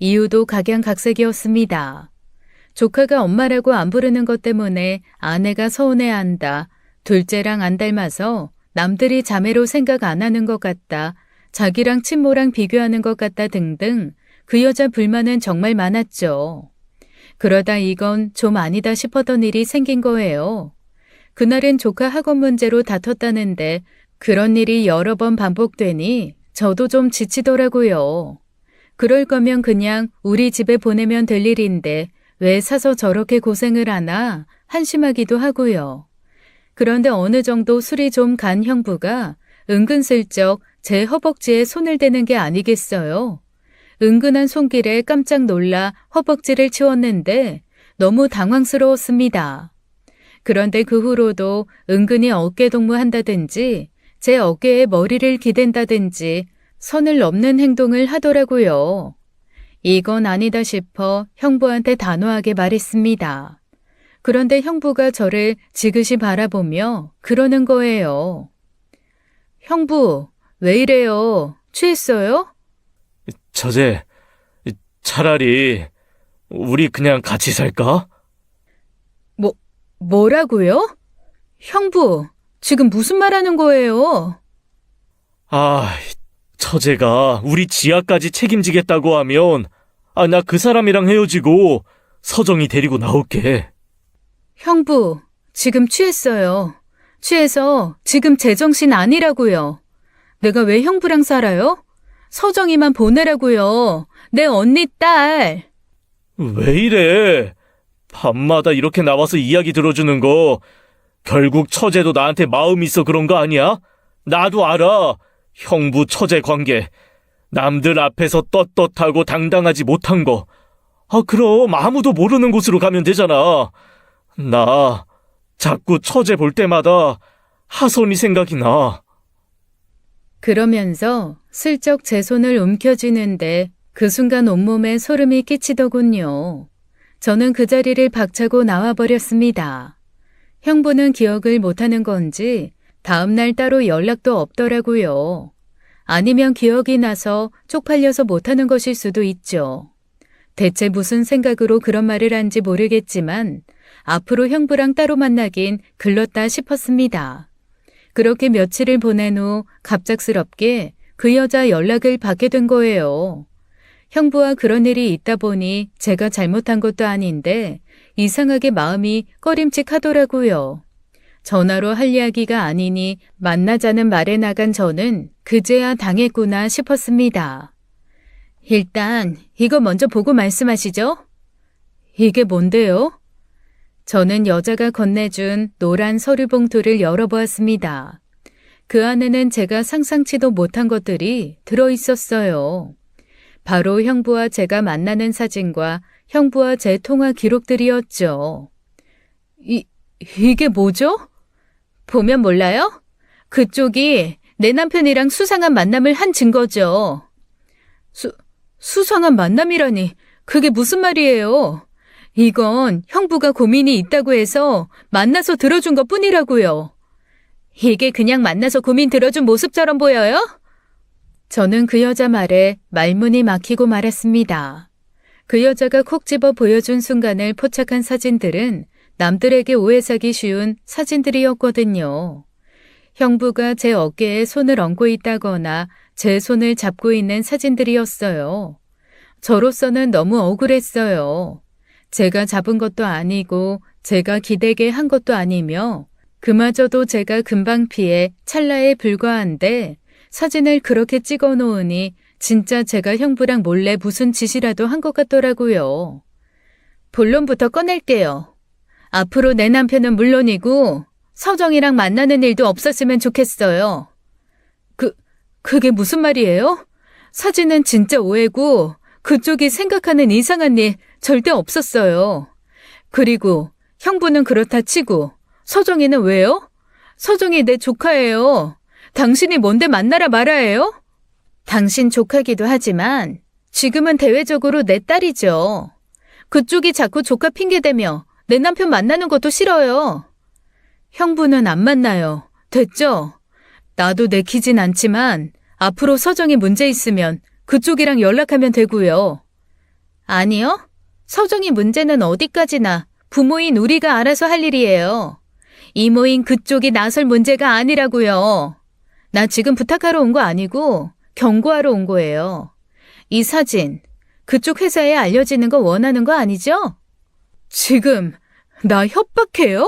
S1: 이유도 각양각색이었습니다. 조카가 엄마라고 안 부르는 것 때문에 아내가 서운해한다. 둘째랑 안 닮아서 남들이 자매로 생각 안 하는 것 같다. 자기랑 친모랑 비교하는 것 같다 등등 그 여자 불만은 정말 많았죠. 그러다 이건 좀 아니다 싶었던 일이 생긴 거예요. 그날은 조카 학원 문제로 다퉜다는데 그런 일이 여러 번 반복되니 저도 좀 지치더라고요. 그럴 거면 그냥 우리 집에 보내면 될 일인데 왜 사서 저렇게 고생을 하나 한심하기도 하고요. 그런데 어느 정도 술이 좀 간 형부가 은근슬쩍 제 허벅지에 손을 대는 게 아니겠어요. 은근한 손길에 깜짝 놀라 허벅지를 치웠는데 너무 당황스러웠습니다. 그런데 그 후로도 은근히 어깨 동무한다든지 제 어깨에 머리를 기댄다든지 선을 넘는 행동을 하더라고요. 이건 아니다 싶어 형부한테 단호하게 말했습니다. 그런데 형부가 저를 지그시 바라보며 그러는 거예요. 형부, 왜 이래요? 취했어요?
S2: 처제, 차라리 우리 그냥 같이 살까?
S1: 뭐라고요? 형부, 지금 무슨 말 하는 거예요?
S2: 처제가 우리 지아까지 책임지겠다고 하면, 나 그 사람이랑 헤어지고 서정이 데리고 나올게.
S1: 형부, 지금 취했어요. 취해서 지금 제정신 아니라고요. 내가 왜 형부랑 살아요? 서정이만 보내라고요. 내 언니 딸.
S2: 왜 이래? 밤마다 이렇게 나와서 이야기 들어주는 거, 결국 처제도 나한테 마음이 있어 그런 거 아니야? 나도 알아. 형부 처제 관계. 남들 앞에서 떳떳하고 당당하지 못한 거. 그럼 아무도 모르는 곳으로 가면 되잖아. 나 자꾸 처제 볼 때마다 하선이 생각이 나.
S1: 그러면서 슬쩍 제 손을 움켜쥐는데 그 순간 온몸에 소름이 끼치더군요. 저는 그 자리를 박차고 나와버렸습니다. 형부는 기억을 못하는 건지 다음날 따로 연락도 없더라고요. 아니면 기억이 나서 쪽팔려서 못하는 것일 수도 있죠. 대체 무슨 생각으로 그런 말을 한지 모르겠지만 앞으로 형부랑 따로 만나긴 글렀다 싶었습니다. 그렇게 며칠을 보낸 후 갑작스럽게 그 여자 연락을 받게 된 거예요. 형부와 그런 일이 있다 보니 제가 잘못한 것도 아닌데 이상하게 마음이 꺼림칙하더라고요. 전화로 할 이야기가 아니니 만나자는 말에 나간 저는 그제야 당했구나 싶었습니다. 일단 이거 먼저 보고 말씀하시죠. 이게 뭔데요? 저는 여자가 건네준 노란 서류 봉투를 열어보았습니다. 그 안에는 제가 상상치도 못한 것들이 들어있었어요. 바로 형부와 제가 만나는 사진과 형부와 제 통화 기록들이었죠. 이게 뭐죠? 보면 몰라요? 그쪽이 내 남편이랑 수상한 만남을 한 증거죠. 수상한 만남이라니 그게 무슨 말이에요? 이건 형부가 고민이 있다고 해서 만나서 들어준 것 뿐이라고요. 이게 그냥 만나서 고민 들어준 모습처럼 보여요? 저는 그 여자 말에 말문이 막히고 말았습니다. 그 여자가 콕 집어 보여준 순간을 포착한 사진들은 남들에게 오해 사기 쉬운 사진들이었거든요. 형부가 제 어깨에 손을 얹고 있다거나 제 손을 잡고 있는 사진들이었어요. 저로서는 너무 억울했어요. 제가 잡은 것도 아니고 제가 기대게 한 것도 아니며 그마저도 제가 금방 피해 찰나에 불과한데 사진을 그렇게 찍어 놓으니 진짜 제가 형부랑 몰래 무슨 짓이라도 한 것 같더라고요. 본론부터 꺼낼게요. 앞으로 내 남편은 물론이고 서정이랑 만나는 일도 없었으면 좋겠어요. 그게 무슨 말이에요? 사진은 진짜 오해고 그쪽이 생각하는 이상한 일 절대 없었어요. 그리고 형부는 그렇다 치고 서정이는 왜요? 서정이 내 조카예요. 당신이 뭔데 만나라 말아예요? 당신 조카기도 하지만 지금은 대외적으로 내 딸이죠. 그쪽이 자꾸 조카 핑계대며 내 남편 만나는 것도 싫어요. 형부는 안 만나요. 됐죠? 나도 내키진 않지만 앞으로 서정이 문제 있으면 그쪽이랑 연락하면 되고요. 아니요. 서정이 문제는 어디까지나 부모인 우리가 알아서 할 일이에요. 이모인 그쪽이 나설 문제가 아니라고요. 나 지금 부탁하러 온 거 아니고 경고하러 온 거예요. 이 사진 그쪽 회사에 알려지는 거 원하는 거 아니죠? 지금 나 협박해요?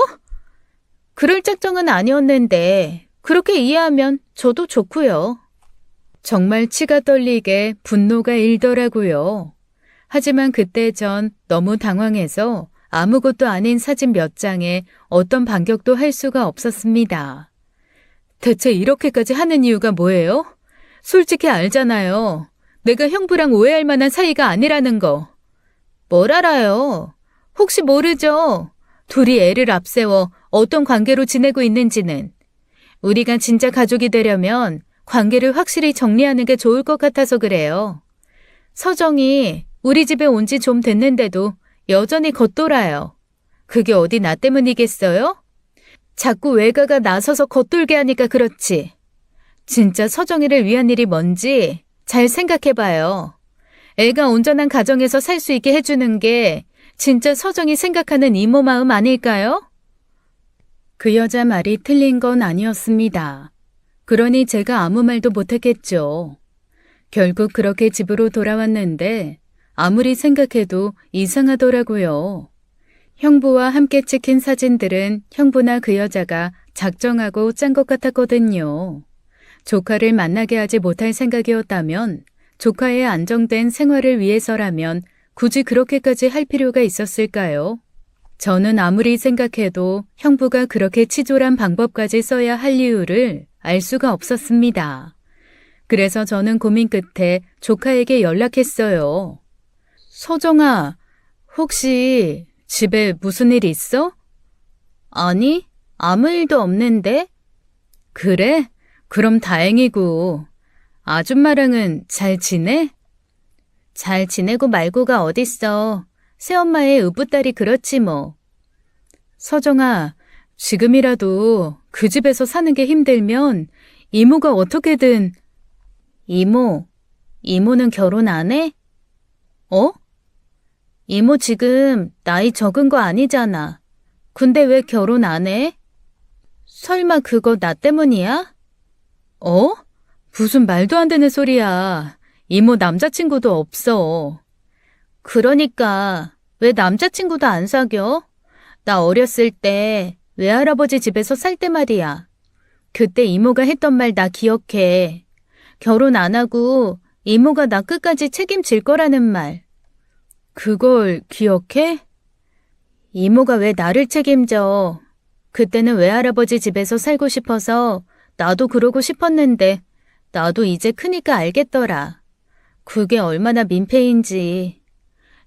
S1: 그럴 작정은 아니었는데 그렇게 이해하면 저도 좋고요. 정말 치가 떨리게 분노가 일더라고요. 하지만 그때 전 너무 당황해서 아무것도 아닌 사진 몇 장에 어떤 반격도 할 수가 없었습니다. 대체 이렇게까지 하는 이유가 뭐예요? 솔직히 알잖아요. 내가 형부랑 오해할 만한 사이가 아니라는 거. 뭘 알아요? 혹시 모르죠? 둘이 애를 앞세워 어떤 관계로 지내고 있는지는. 우리가 진짜 가족이 되려면 관계를 확실히 정리하는 게 좋을 것 같아서 그래요. 서정이 우리 집에 온 지 좀 됐는데도 여전히 겉돌아요. 그게 어디 나 때문이겠어요? 자꾸 외가가 나서서 겉돌게 하니까 그렇지. 진짜 서정이를 위한 일이 뭔지 잘 생각해봐요. 애가 온전한 가정에서 살 수 있게 해주는 게 진짜 서정이 생각하는 이모 마음 아닐까요? 그 여자 말이 틀린 건 아니었습니다. 그러니 제가 아무 말도 못했겠죠. 결국 그렇게 집으로 돌아왔는데 아무리 생각해도 이상하더라고요. 형부와 함께 찍힌 사진들은 형부나 그 여자가 작정하고 짠 것 같았거든요. 조카를 만나게 하지 못할 생각이었다면 조카의 안정된 생활을 위해서라면 굳이 그렇게까지 할 필요가 있었을까요? 저는 아무리 생각해도 형부가 그렇게 치졸한 방법까지 써야 할 이유를 알 수가 없었습니다. 그래서 저는 고민 끝에 조카에게 연락했어요. 서정아, 혹시 집에 무슨 일 있어? 아니, 아무 일도 없는데. 그래? 그럼 다행이고. 아줌마랑은 잘 지내? 잘 지내고 말고가 어딨어. 새엄마의 의붓딸이 그렇지 뭐. 서정아, 지금이라도 그 집에서 사는 게 힘들면 이모가 어떻게든. 이모는 결혼 안 해? 어? 이모 지금 나이 적은 거 아니잖아. 근데 왜 결혼 안 해? 설마 그거 나 때문이야? 어? 무슨 말도 안 되는 소리야. 이모 남자친구도 없어. 그러니까 왜 남자친구도 안 사겨? 나 어렸을 때 외할아버지 집에서 살 때 말이야. 그때 이모가 했던 말 나 기억해. 결혼 안 하고 이모가 나 끝까지 책임질 거라는 말. 그걸 기억해? 이모가 왜 나를 책임져? 그때는 외할아버지 집에서 살고 싶어서 나도 그러고 싶었는데 나도 이제 크니까 알겠더라. 그게 얼마나 민폐인지.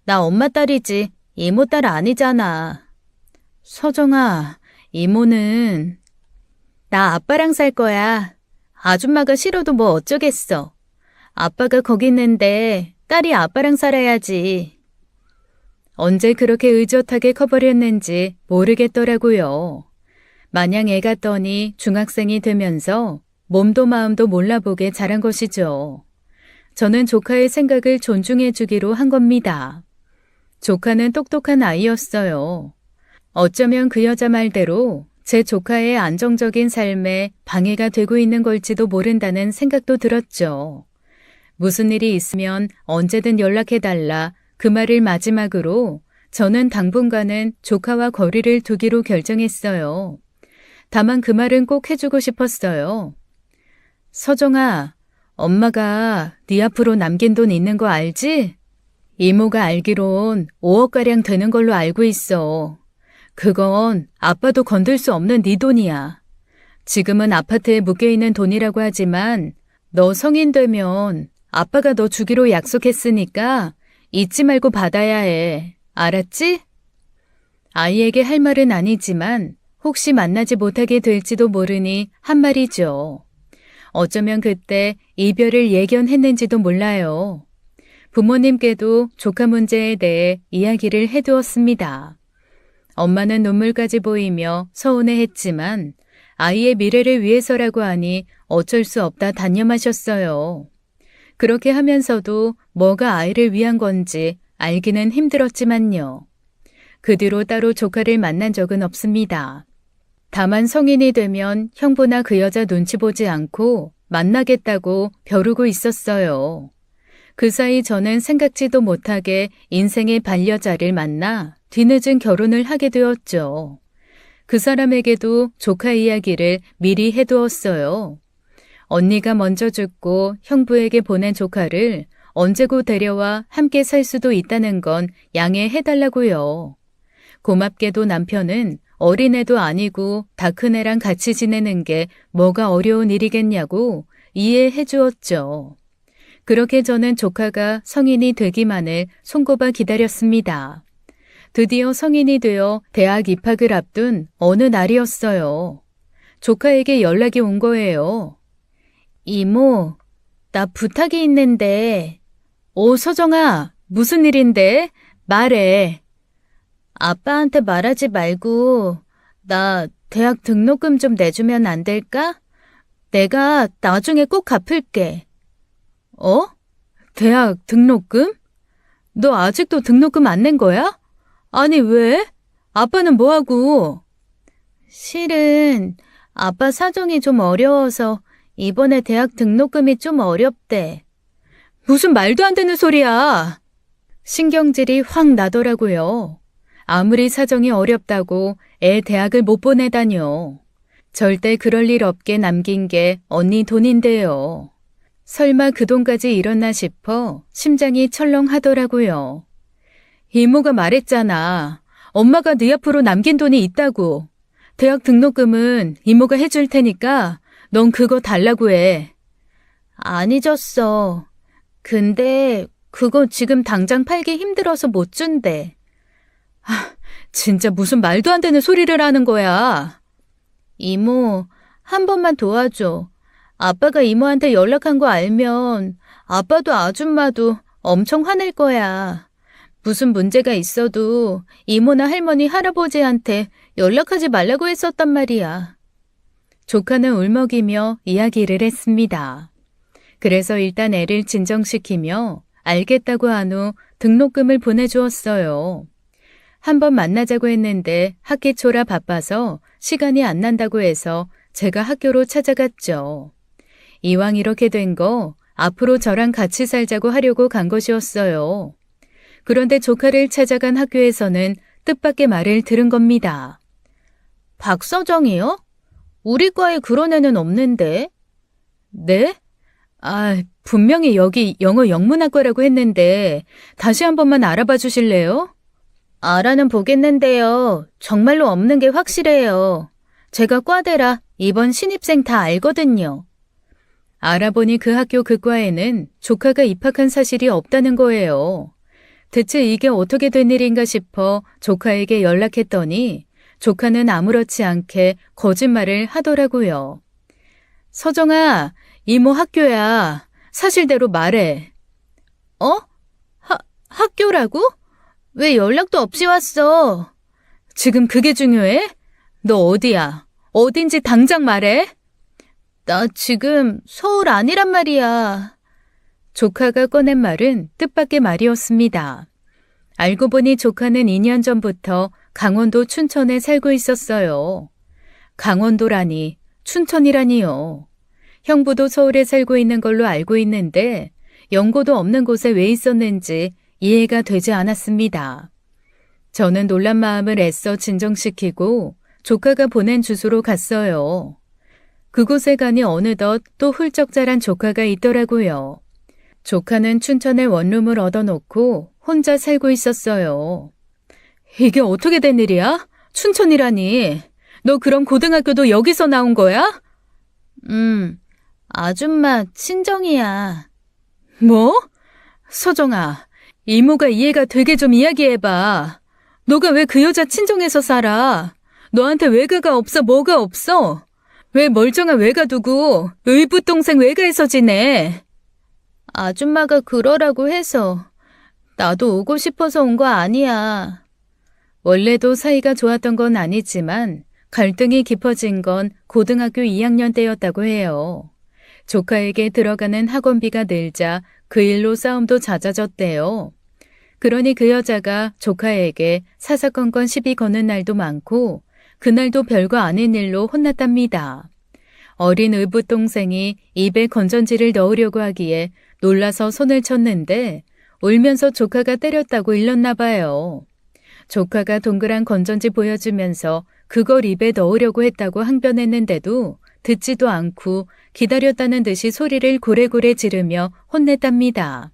S1: 나 엄마 딸이지 이모 딸 아니잖아. 서정아, 이모는 나 아빠랑 살 거야. 아줌마가 싫어도 뭐 어쩌겠어. 아빠가 거기 있는데 딸이 아빠랑 살아야지. 언제 그렇게 의젓하게 커버렸는지 모르겠더라고요. 마냥 애 같더니 중학생이 되면서 몸도 마음도 몰라보게 자란 것이죠. 저는 조카의 생각을 존중해 주기로 한 겁니다. 조카는 똑똑한 아이였어요. 어쩌면 그 여자 말대로 제 조카의 안정적인 삶에 방해가 되고 있는 걸지도 모른다는 생각도 들었죠. 무슨 일이 있으면 언제든 연락해달라 그 말을 마지막으로 저는 당분간은 조카와 거리를 두기로 결정했어요. 다만 그 말은 꼭 해주고 싶었어요. 서정아, 엄마가 네 앞으로 남긴 돈 있는 거 알지? 이모가 알기론 5억가량 되는 걸로 알고 있어. 그건 아빠도 건들 수 없는 네 돈이야. 지금은 아파트에 묶여있는 돈이라고 하지만 너 성인 되면 아빠가 너 주기로 약속했으니까 잊지 말고 받아야 해. 알았지? 아이에게 할 말은 아니지만 혹시 만나지 못하게 될지도 모르니 한 말이죠. 어쩌면 그때 이별을 예견했는지도 몰라요. 부모님께도 조카 문제에 대해 이야기를 해두었습니다. 엄마는 눈물까지 보이며 서운해했지만 아이의 미래를 위해서라고 하니 어쩔 수 없다 단념하셨어요. 그렇게 하면서도 뭐가 아이를 위한 건지 알기는 힘들었지만요. 그 뒤로 따로 조카를 만난 적은 없습니다. 다만 성인이 되면 형부나 그 여자 눈치 보지 않고 만나겠다고 벼르고 있었어요. 그 사이 저는 생각지도 못하게 인생의 반려자를 만나 뒤늦은 결혼을 하게 되었죠. 그 사람에게도 조카 이야기를 미리 해두었어요. 언니가 먼저 죽고 형부에게 보낸 조카를 언제고 데려와 함께 살 수도 있다는 건 양해해달라고요. 고맙게도 남편은 어린애도 아니고 다 큰 애랑 같이 지내는 게 뭐가 어려운 일이겠냐고 이해해 주었죠. 그렇게 저는 조카가 성인이 되기만을 손꼽아 기다렸습니다. 드디어 성인이 되어 대학 입학을 앞둔 어느 날이었어요. 조카에게 연락이 온 거예요. 이모, 나 부탁이 있는데. 오, 서정아, 무슨 일인데? 말해. 아빠한테 말하지 말고 나 대학 등록금 좀 내주면 안 될까? 내가 나중에 꼭 갚을게. 어? 대학 등록금? 너 아직도 등록금 안 낸 거야? 아니 왜? 아빠는 뭐하고? 실은 아빠 사정이 좀 어려워서 이번에 대학 등록금이 좀 어렵대. 무슨 말도 안 되는 소리야. 신경질이 확 나더라고요. 아무리 사정이 어렵다고 애 대학을 못 보내다뇨. 절대 그럴 일 없게 남긴 게 언니 돈인데요. 설마 그 돈까지 잃었나 싶어 심장이 철렁하더라고요. 이모가 말했잖아. 엄마가 네 앞으로 남긴 돈이 있다고. 대학 등록금은 이모가 해줄 테니까 넌 그거 달라고 해. 안 잊었어. 근데 그거 지금 당장 팔기 힘들어서 못 준대. 진짜 무슨 말도 안 되는 소리를 하는 거야. 이모, 한 번만 도와줘. 아빠가 이모한테 연락한 거 알면 아빠도 아줌마도 엄청 화낼 거야. 무슨 문제가 있어도 이모나 할머니, 할아버지한테 연락하지 말라고 했었단 말이야. 조카는 울먹이며 이야기를 했습니다. 그래서 일단 애를 진정시키며 알겠다고 한 후 등록금을 보내주었어요. 한번 만나자고 했는데 학기 초라 바빠서 시간이 안 난다고 해서 제가 학교로 찾아갔죠. 이왕 이렇게 된 거 앞으로 저랑 같이 살자고 하려고 간 것이었어요. 그런데 조카를 찾아간 학교에서는 뜻밖의 말을 들은 겁니다. 박서정이요? 우리 과에 그런 애는 없는데. 네? 분명히 여기 영어 영문학과라고 했는데 다시 한 번만 알아봐 주실래요? 알아는 보겠는데요. 정말로 없는 게 확실해요. 제가 과대라 이번 신입생 다 알거든요. 알아보니 그 학교 그 과에는 조카가 입학한 사실이 없다는 거예요. 대체 이게 어떻게 된 일인가 싶어 조카에게 연락했더니 조카는 아무렇지 않게 거짓말을 하더라고요. 서정아, 이모 학교야. 사실대로 말해. 학교라고? 왜 연락도 없이 왔어? 지금 그게 중요해? 너 어디야? 어딘지 당장 말해. 나 지금 서울 아니란 말이야. 조카가 꺼낸 말은 뜻밖의 말이었습니다. 알고 보니 조카는 2년 전부터 강원도 춘천에 살고 있었어요. 강원도라니, 춘천이라니요. 형부도 서울에 살고 있는 걸로 알고 있는데 연고도 없는 곳에 왜 있었는지 이해가 되지 않았습니다. 저는 놀란 마음을 애써 진정시키고 조카가 보낸 주소로 갔어요. 그곳에 가니 어느덧 또 훌쩍 자란 조카가 있더라고요. 조카는 춘천에 원룸을 얻어놓고 혼자 살고 있었어요. 이게 어떻게 된 일이야? 춘천이라니. 너 그럼 고등학교도 여기서 나온 거야? 아줌마 친정이야. 뭐? 서정아, 이모가 이해가 되게 좀 이야기해봐. 너가 왜 그 여자 친정에서 살아? 너한테 외가가 없어 뭐가 없어? 왜 멀쩡한 외가 두고 의붓동생 외가에서 지내? 아줌마가 그러라고 해서 나도 오고 싶어서 온 거 아니야. 원래도 사이가 좋았던 건 아니지만 갈등이 깊어진 건 고등학교 2학년 때였다고 해요. 조카에게 들어가는 학원비가 늘자 그 일로 싸움도 잦아졌대요. 그러니 그 여자가 조카에게 사사건건 시비 거는 날도 많고 그날도 별거 아닌 일로 혼났답니다. 어린 의붓동생이 입에 건전지를 넣으려고 하기에 놀라서 손을 쳤는데 울면서 조카가 때렸다고 일렀나 봐요. 조카가 동그란 건전지 보여주면서 그걸 입에 넣으려고 했다고 항변했는데도 듣지도 않고 기다렸다는 듯이 소리를 고래고래 지르며 혼냈답니다.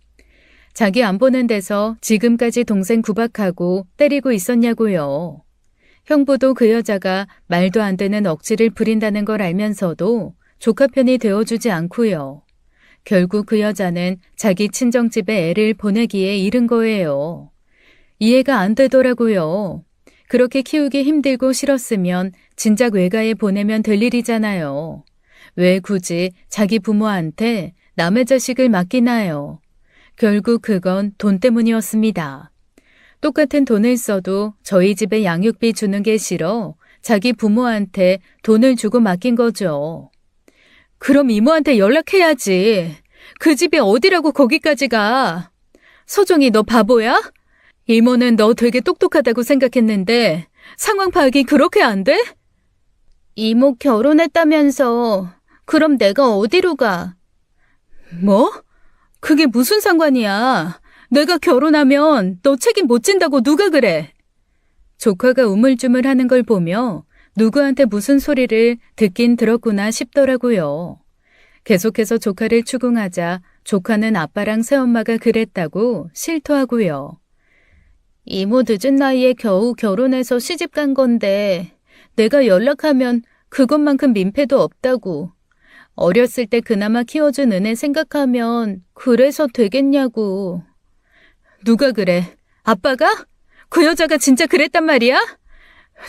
S1: 자기 안 보는 데서 지금까지 동생 구박하고 때리고 있었냐고요. 형부도 그 여자가 말도 안 되는 억지를 부린다는 걸 알면서도 조카 편이 되어주지 않고요. 결국 그 여자는 자기 친정집에 애를 보내기에 이른 거예요. 이해가 안 되더라고요. 그렇게 키우기 힘들고 싫었으면 진작 외가에 보내면 될 일이잖아요. 왜 굳이 자기 부모한테 남의 자식을 맡기나요? 결국 그건 돈 때문이었습니다. 똑같은 돈을 써도 저희 집에 양육비 주는 게 싫어 자기 부모한테 돈을 주고 맡긴 거죠. 그럼 이모한테 연락해야지. 그 집이 어디라고 거기까지 가. 서정이 너 바보야? 이모는 너 되게 똑똑하다고 생각했는데 상황 파악이 그렇게 안 돼? 이모 결혼했다면서. 그럼 내가 어디로 가? 뭐? 그게 무슨 상관이야. 내가 결혼하면 너 책임 못 진다고 누가 그래? 조카가 우물쭈물하는 걸 보며 누구한테 무슨 소리를 듣긴 들었구나 싶더라고요. 계속해서 조카를 추궁하자 조카는 아빠랑 새엄마가 그랬다고 실토하고요. 이모 늦은 나이에 겨우 결혼해서 시집 간 건데 내가 연락하면 그것만큼 민폐도 없다고. 어렸을 때 그나마 키워준 은혜 생각하면 그래서 되겠냐고. 누가 그래? 아빠가? 그 여자가 진짜 그랬단 말이야?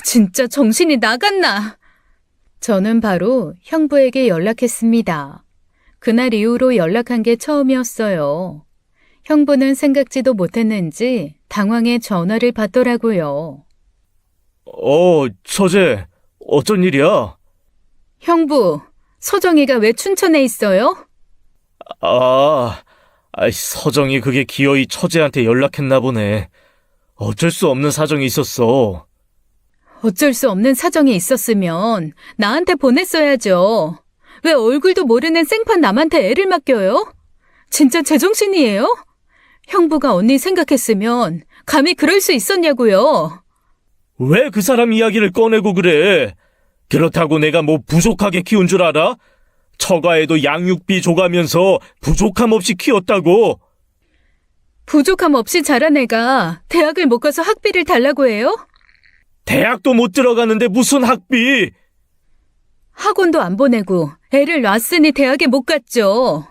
S1: 진짜 정신이 나갔나? 저는 바로 형부에게 연락했습니다. 그날 이후로 연락한 게 처음이었어요. 형부는 생각지도 못했는지 당황해 전화를 받더라고요.
S2: 처제, 어쩐 일이야?
S1: 형부, 서정이가 왜 춘천에 있어요?
S2: 서정이 그게 기어이 처제한테 연락했나 보네. 어쩔 수 없는 사정이 있었어.
S1: 어쩔 수 없는 사정이 있었으면 나한테 보냈어야죠. 왜 얼굴도 모르는 생판 남한테 애를 맡겨요? 진짜 제정신이에요? 형부가 언니 생각했으면 감히 그럴 수 있었냐고요.
S2: 왜 그 사람 이야기를 꺼내고 그래? 그렇다고 내가 뭐 부족하게 키운 줄 알아? 처가에도 양육비 줘가면서 부족함 없이 키웠다고.
S1: 부족함 없이 자란 애가 대학을 못 가서 학비를 달라고 해요?
S2: 대학도 못 들어가는데 무슨 학비?
S1: 학원도 안 보내고 애를 놨으니 대학에 못 갔죠.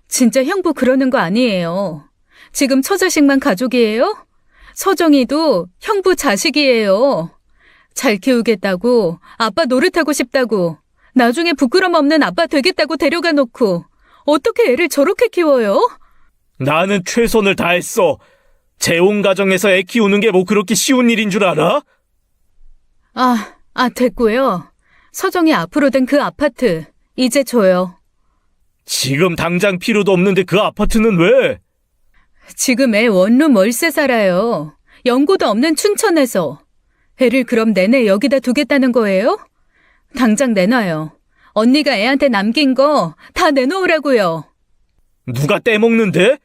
S1: 진짜 형부 그러는 거 아니에요. 지금 처자식만 가족이에요? 서정이도 형부 자식이에요. 잘 키우겠다고, 아빠 노릇하고 싶다고, 나중에 부끄럼 없는 아빠 되겠다고 데려가 놓고 어떻게 애를 저렇게 키워요?
S2: 나는 최선을 다했어. 재혼 가정에서 애 키우는 게 뭐 그렇게 쉬운 일인 줄 알아?
S1: 됐고요. 서정이 앞으로 된 그 아파트 이제 줘요.
S2: 지금 당장 필요도 없는데 그 아파트는 왜?
S1: 지금 애 원룸 월세 살아요. 연고도 없는 춘천에서. 애를 그럼 내내 여기다 두겠다는 거예요? 당장 내놔요. 언니가 애한테 남긴 거 다 내놓으라고요.
S2: 누가 떼먹는데?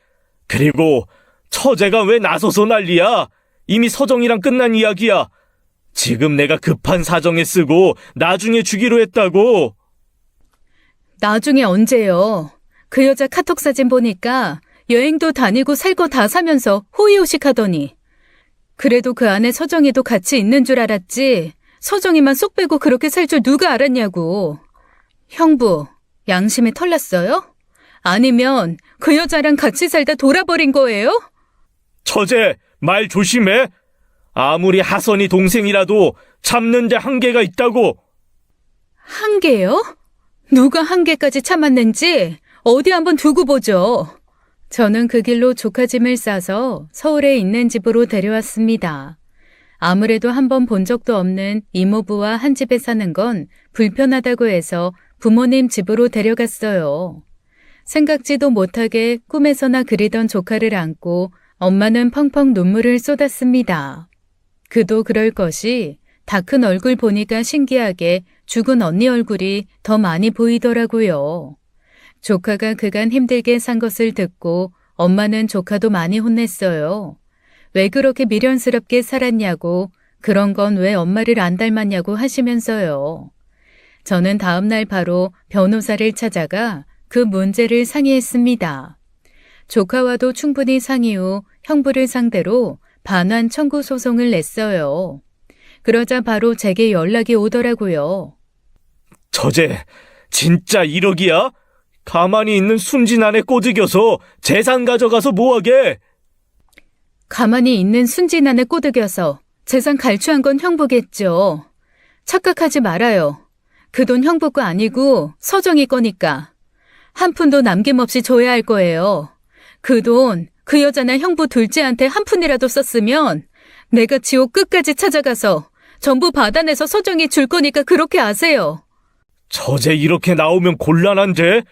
S2: 그리고 처제가 왜 나서서 난리야? 이미 서정이랑 끝난 이야기야. 지금 내가 급한 사정에 쓰고 나중에 주기로 했다고.
S1: 나중에 언제요? 그 여자 카톡 사진 보니까 여행도 다니고 살 거 다 사면서 호의호식 하더니. 그래도 그 안에 서정이도 같이 있는 줄 알았지. 서정이만 쏙 빼고 그렇게 살 줄 누가 알았냐고. 형부, 양심이 털났어요? 아니면 그 여자랑 같이 살다 돌아버린 거예요?
S2: 처제, 말 조심해. 아무리 하선이 동생이라도 참는데 한계가 있다고.
S1: 한계요? 누가 한계까지 참았는지 어디 한번 두고 보죠. 저는 그 길로 조카 짐을 싸서 서울에 있는 집으로 데려왔습니다. 아무래도 한번 본 적도 없는 이모부와 한 집에 사는 건 불편하다고 해서 부모님 집으로 데려갔어요. 생각지도 못하게 꿈에서나 그리던 조카를 안고 엄마는 펑펑 눈물을 쏟았습니다. 그도 그럴 것이 다 큰 얼굴 보니까 신기하게 죽은 언니 얼굴이 더 많이 보이더라고요. 조카가 그간 힘들게 산 것을 듣고 엄마는 조카도 많이 혼냈어요. 왜 그렇게 미련스럽게 살았냐고, 그런 건 왜 엄마를 안 닮았냐고 하시면서요. 저는 다음날 바로 변호사를 찾아가 그 문제를 상의했습니다. 조카와도 충분히 상의 후 형부를 상대로 반환 청구 소송을 냈어요. 그러자 바로 제게 연락이 오더라고요.
S2: 처제, 진짜 1억이야? 가만히 있는 순진 아내 꼬드겨서 재산 가져가서 뭐하게?
S1: 가만히 있는 순진 안에 꼬드겨서 재산 갈취한 건 형부겠죠. 착각하지 말아요. 그 돈 형부 거 아니고 서정이 거니까. 한 푼도 남김없이 줘야 할 거예요. 그 돈 그 여자나 형부 둘째한테 한 푼이라도 썼으면 내가 지옥 끝까지 찾아가서 전부 받아내서 서정이 줄 거니까 그렇게 아세요.
S2: 처제 이렇게 나오면 곤란한데?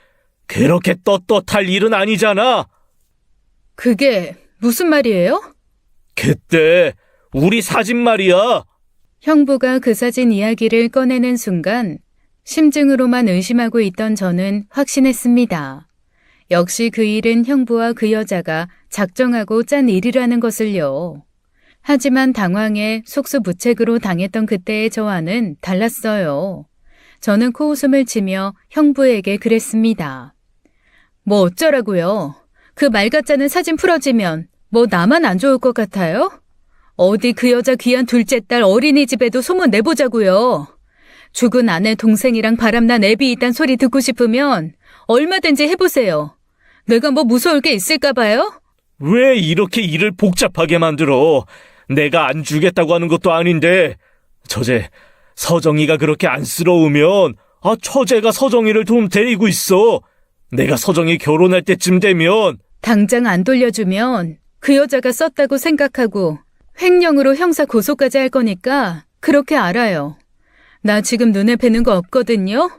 S2: 그렇게 떳떳할 일은 아니잖아.
S1: 그게 무슨 말이에요?
S2: 그때 우리 사진 말이야.
S1: 형부가 그 사진 이야기를 꺼내는 순간 심증으로만 의심하고 있던 저는 확신했습니다. 역시 그 일은 형부와 그 여자가 작정하고 짠 일이라는 것을요. 하지만 당황해 속수무책으로 당했던 그때의 저와는 달랐어요. 저는 코웃음을 치며 형부에게 그랬습니다. 뭐 어쩌라고요? 그 말같자는 사진 풀어지면 뭐 나만 안 좋을 것 같아요? 어디 그 여자 귀한 둘째 딸 어린이집에도 소문 내보자고요. 죽은 아내 동생이랑 바람난 애비 있단 소리 듣고 싶으면 얼마든지 해보세요. 내가 뭐 무서울 게 있을까 봐요?
S2: 왜 이렇게 일을 복잡하게 만들어? 내가 안 주겠다고 하는 것도 아닌데. 처제, 서정이가 그렇게 안쓰러우면 처제가 서정이를 좀 데리고 있어. 내가 서정이 결혼할 때쯤 되면.
S1: 당장 안 돌려주면 그 여자가 썼다고 생각하고 횡령으로 형사 고소까지 할 거니까 그렇게 알아요. 나 지금 눈에 뵈는 거 없거든요.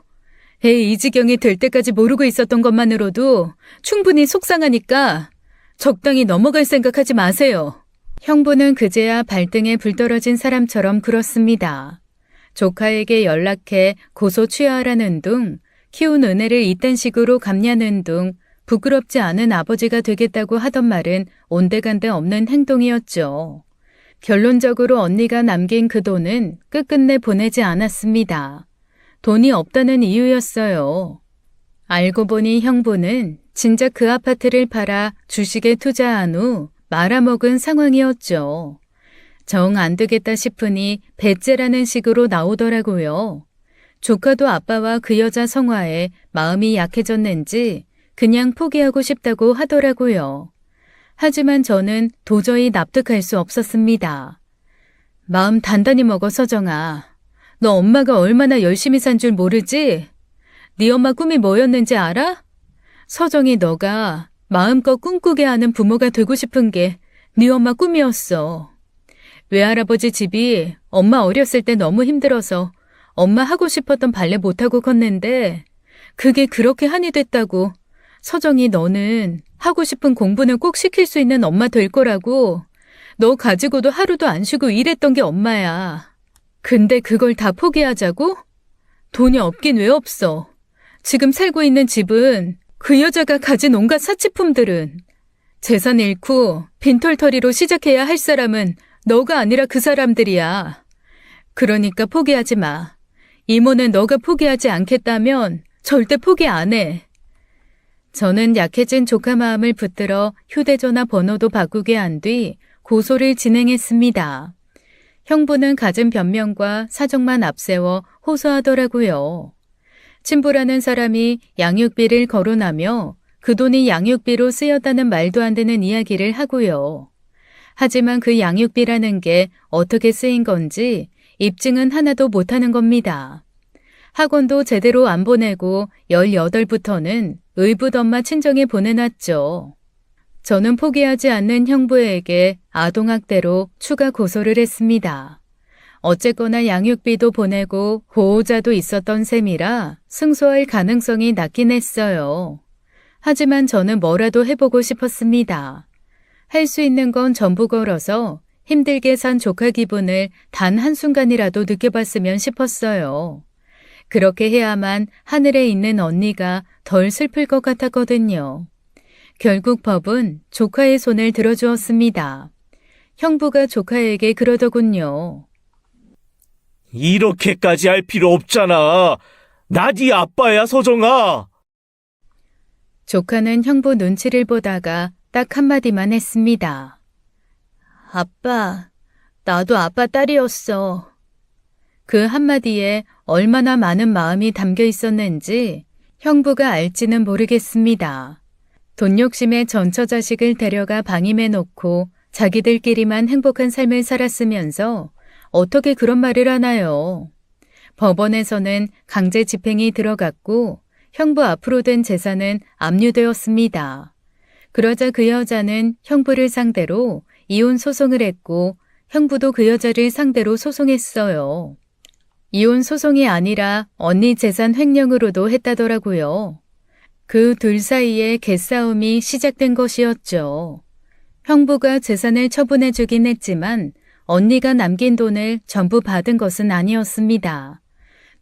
S1: 애 이 지경이 될 때까지 모르고 있었던 것만으로도 충분히 속상하니까 적당히 넘어갈 생각하지 마세요. 형부는 그제야 발등에 불 떨어진 사람처럼 굴었습니다. 조카에게 연락해 고소 취하하라는 둥, 키운 은혜를 이딴 식으로 갚냐는 둥, 부끄럽지 않은 아버지가 되겠다고 하던 말은 온데간데 없는 행동이었죠. 결론적으로 언니가 남긴 그 돈은 끝끝내 보내지 않았습니다. 돈이 없다는 이유였어요. 알고 보니 형부는 진작 그 아파트를 팔아 주식에 투자한 후 말아먹은 상황이었죠. 정 안 되겠다 싶으니 배째라는 식으로 나오더라고요. 조카도 아빠와 그 여자 성화에 마음이 약해졌는지 그냥 포기하고 싶다고 하더라고요. 하지만 저는 도저히 납득할 수 없었습니다. 마음 단단히 먹어 서정아. 너 엄마가 얼마나 열심히 산 줄 모르지? 네 엄마 꿈이 뭐였는지 알아? 서정이 너가 마음껏 꿈꾸게 하는 부모가 되고 싶은 게 네 엄마 꿈이었어. 외할아버지 집이 엄마 어렸을 때 너무 힘들어서 엄마 하고 싶었던 발레 못하고 컸는데 그게 그렇게 한이 됐다고. 서정이 너는 하고 싶은 공부는 꼭 시킬 수 있는 엄마 될 거라고. 너 가지고도 하루도 안 쉬고 일했던 게 엄마야. 근데 그걸 다 포기하자고? 돈이 없긴 왜 없어. 지금 살고 있는 집은 그 여자가 가진 온갖 사치품들은 재산 잃고 빈털터리로 시작해야 할 사람은 너가 아니라 그 사람들이야. 그러니까 포기하지 마. 이모는 너가 포기하지 않겠다면 절대 포기 안 해. 저는 약해진 조카 마음을 붙들어 휴대전화 번호도 바꾸게 한 뒤 고소를 진행했습니다. 형부는 갖은 변명과 사정만 앞세워 호소하더라고요. 친부라는 사람이 양육비를 거론하며 그 돈이 양육비로 쓰였다는 말도 안 되는 이야기를 하고요. 하지만 그 양육비라는 게 어떻게 쓰인 건지 입증은 하나도 못하는 겁니다. 학원도 제대로 안 보내고 18부터는 의붓엄마 친정에 보내놨죠. 저는 포기하지 않는 형부에게 아동학대로 추가 고소를 했습니다. 어쨌거나 양육비도 보내고 보호자도 있었던 셈이라 승소할 가능성이 낮긴 했어요. 하지만 저는 뭐라도 해보고 싶었습니다. 할 수 있는 건 전부 걸어서 힘들게 산 조카 기분을 단 한순간이라도 느껴봤으면 싶었어요. 그렇게 해야만 하늘에 있는 언니가 덜 슬플 것 같았거든요. 결국 법은 조카의 손을 들어주었습니다. 형부가 조카에게 그러더군요.
S2: 이렇게까지 할 필요 없잖아. 나 네 아빠야, 서정아.
S1: 조카는 형부 눈치를 보다가 딱 한마디만 했습니다. 아빠, 나도 아빠 딸이었어. 그 한마디에 얼마나 많은 마음이 담겨 있었는지 형부가 알지는 모르겠습니다. 돈 욕심에 전처자식을 데려가 방임해 놓고 자기들끼리만 행복한 삶을 살았으면서 어떻게 그런 말을 하나요? 법원에서는 강제 집행이 들어갔고 형부 앞으로 된 재산은 압류되었습니다. 그러자 그 여자는 형부를 상대로 이혼 소송을 했고 형부도 그 여자를 상대로 소송했어요. 이혼 소송이 아니라 언니 재산 횡령으로도 했다더라고요. 그 둘 사이에 개싸움이 시작된 것이었죠. 형부가 재산을 처분해 주긴 했지만 언니가 남긴 돈을 전부 받은 것은 아니었습니다.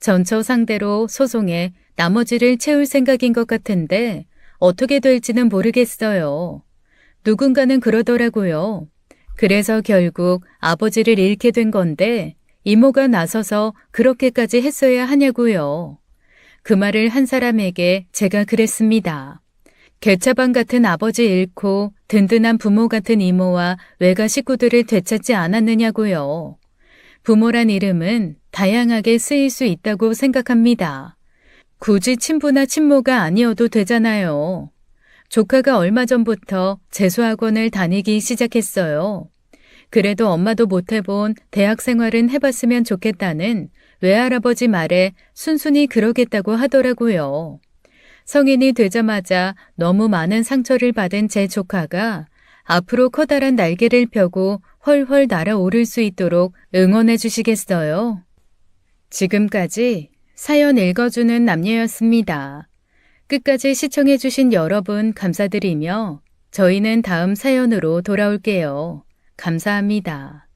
S1: 전처 상대로 소송에 나머지를 채울 생각인 것 같은데 어떻게 될지는 모르겠어요. 누군가는 그러더라고요. 그래서 결국 아버지를 잃게 된 건데 이모가 나서서 그렇게까지 했어야 하냐고요. 그 말을 한 사람에게 제가 그랬습니다. 개차반 같은 아버지 잃고 든든한 부모 같은 이모와 외가 식구들을 되찾지 않았느냐고요. 부모란 이름은 다양하게 쓰일 수 있다고 생각합니다. 굳이 친부나 친모가 아니어도 되잖아요. 조카가 얼마 전부터 재수학원을 다니기 시작했어요. 그래도 엄마도 못 해본 대학 생활은 해봤으면 좋겠다는 외할아버지 말에 순순히 그러겠다고 하더라고요. 성인이 되자마자 너무 많은 상처를 받은 제 조카가 앞으로 커다란 날개를 펴고 훨훨 날아오를 수 있도록 응원해 주시겠어요? 지금까지 사연 읽어주는 남녀였습니다. 끝까지 시청해 주신 여러분 감사드리며 저희는 다음 사연으로 돌아올게요. 감사합니다.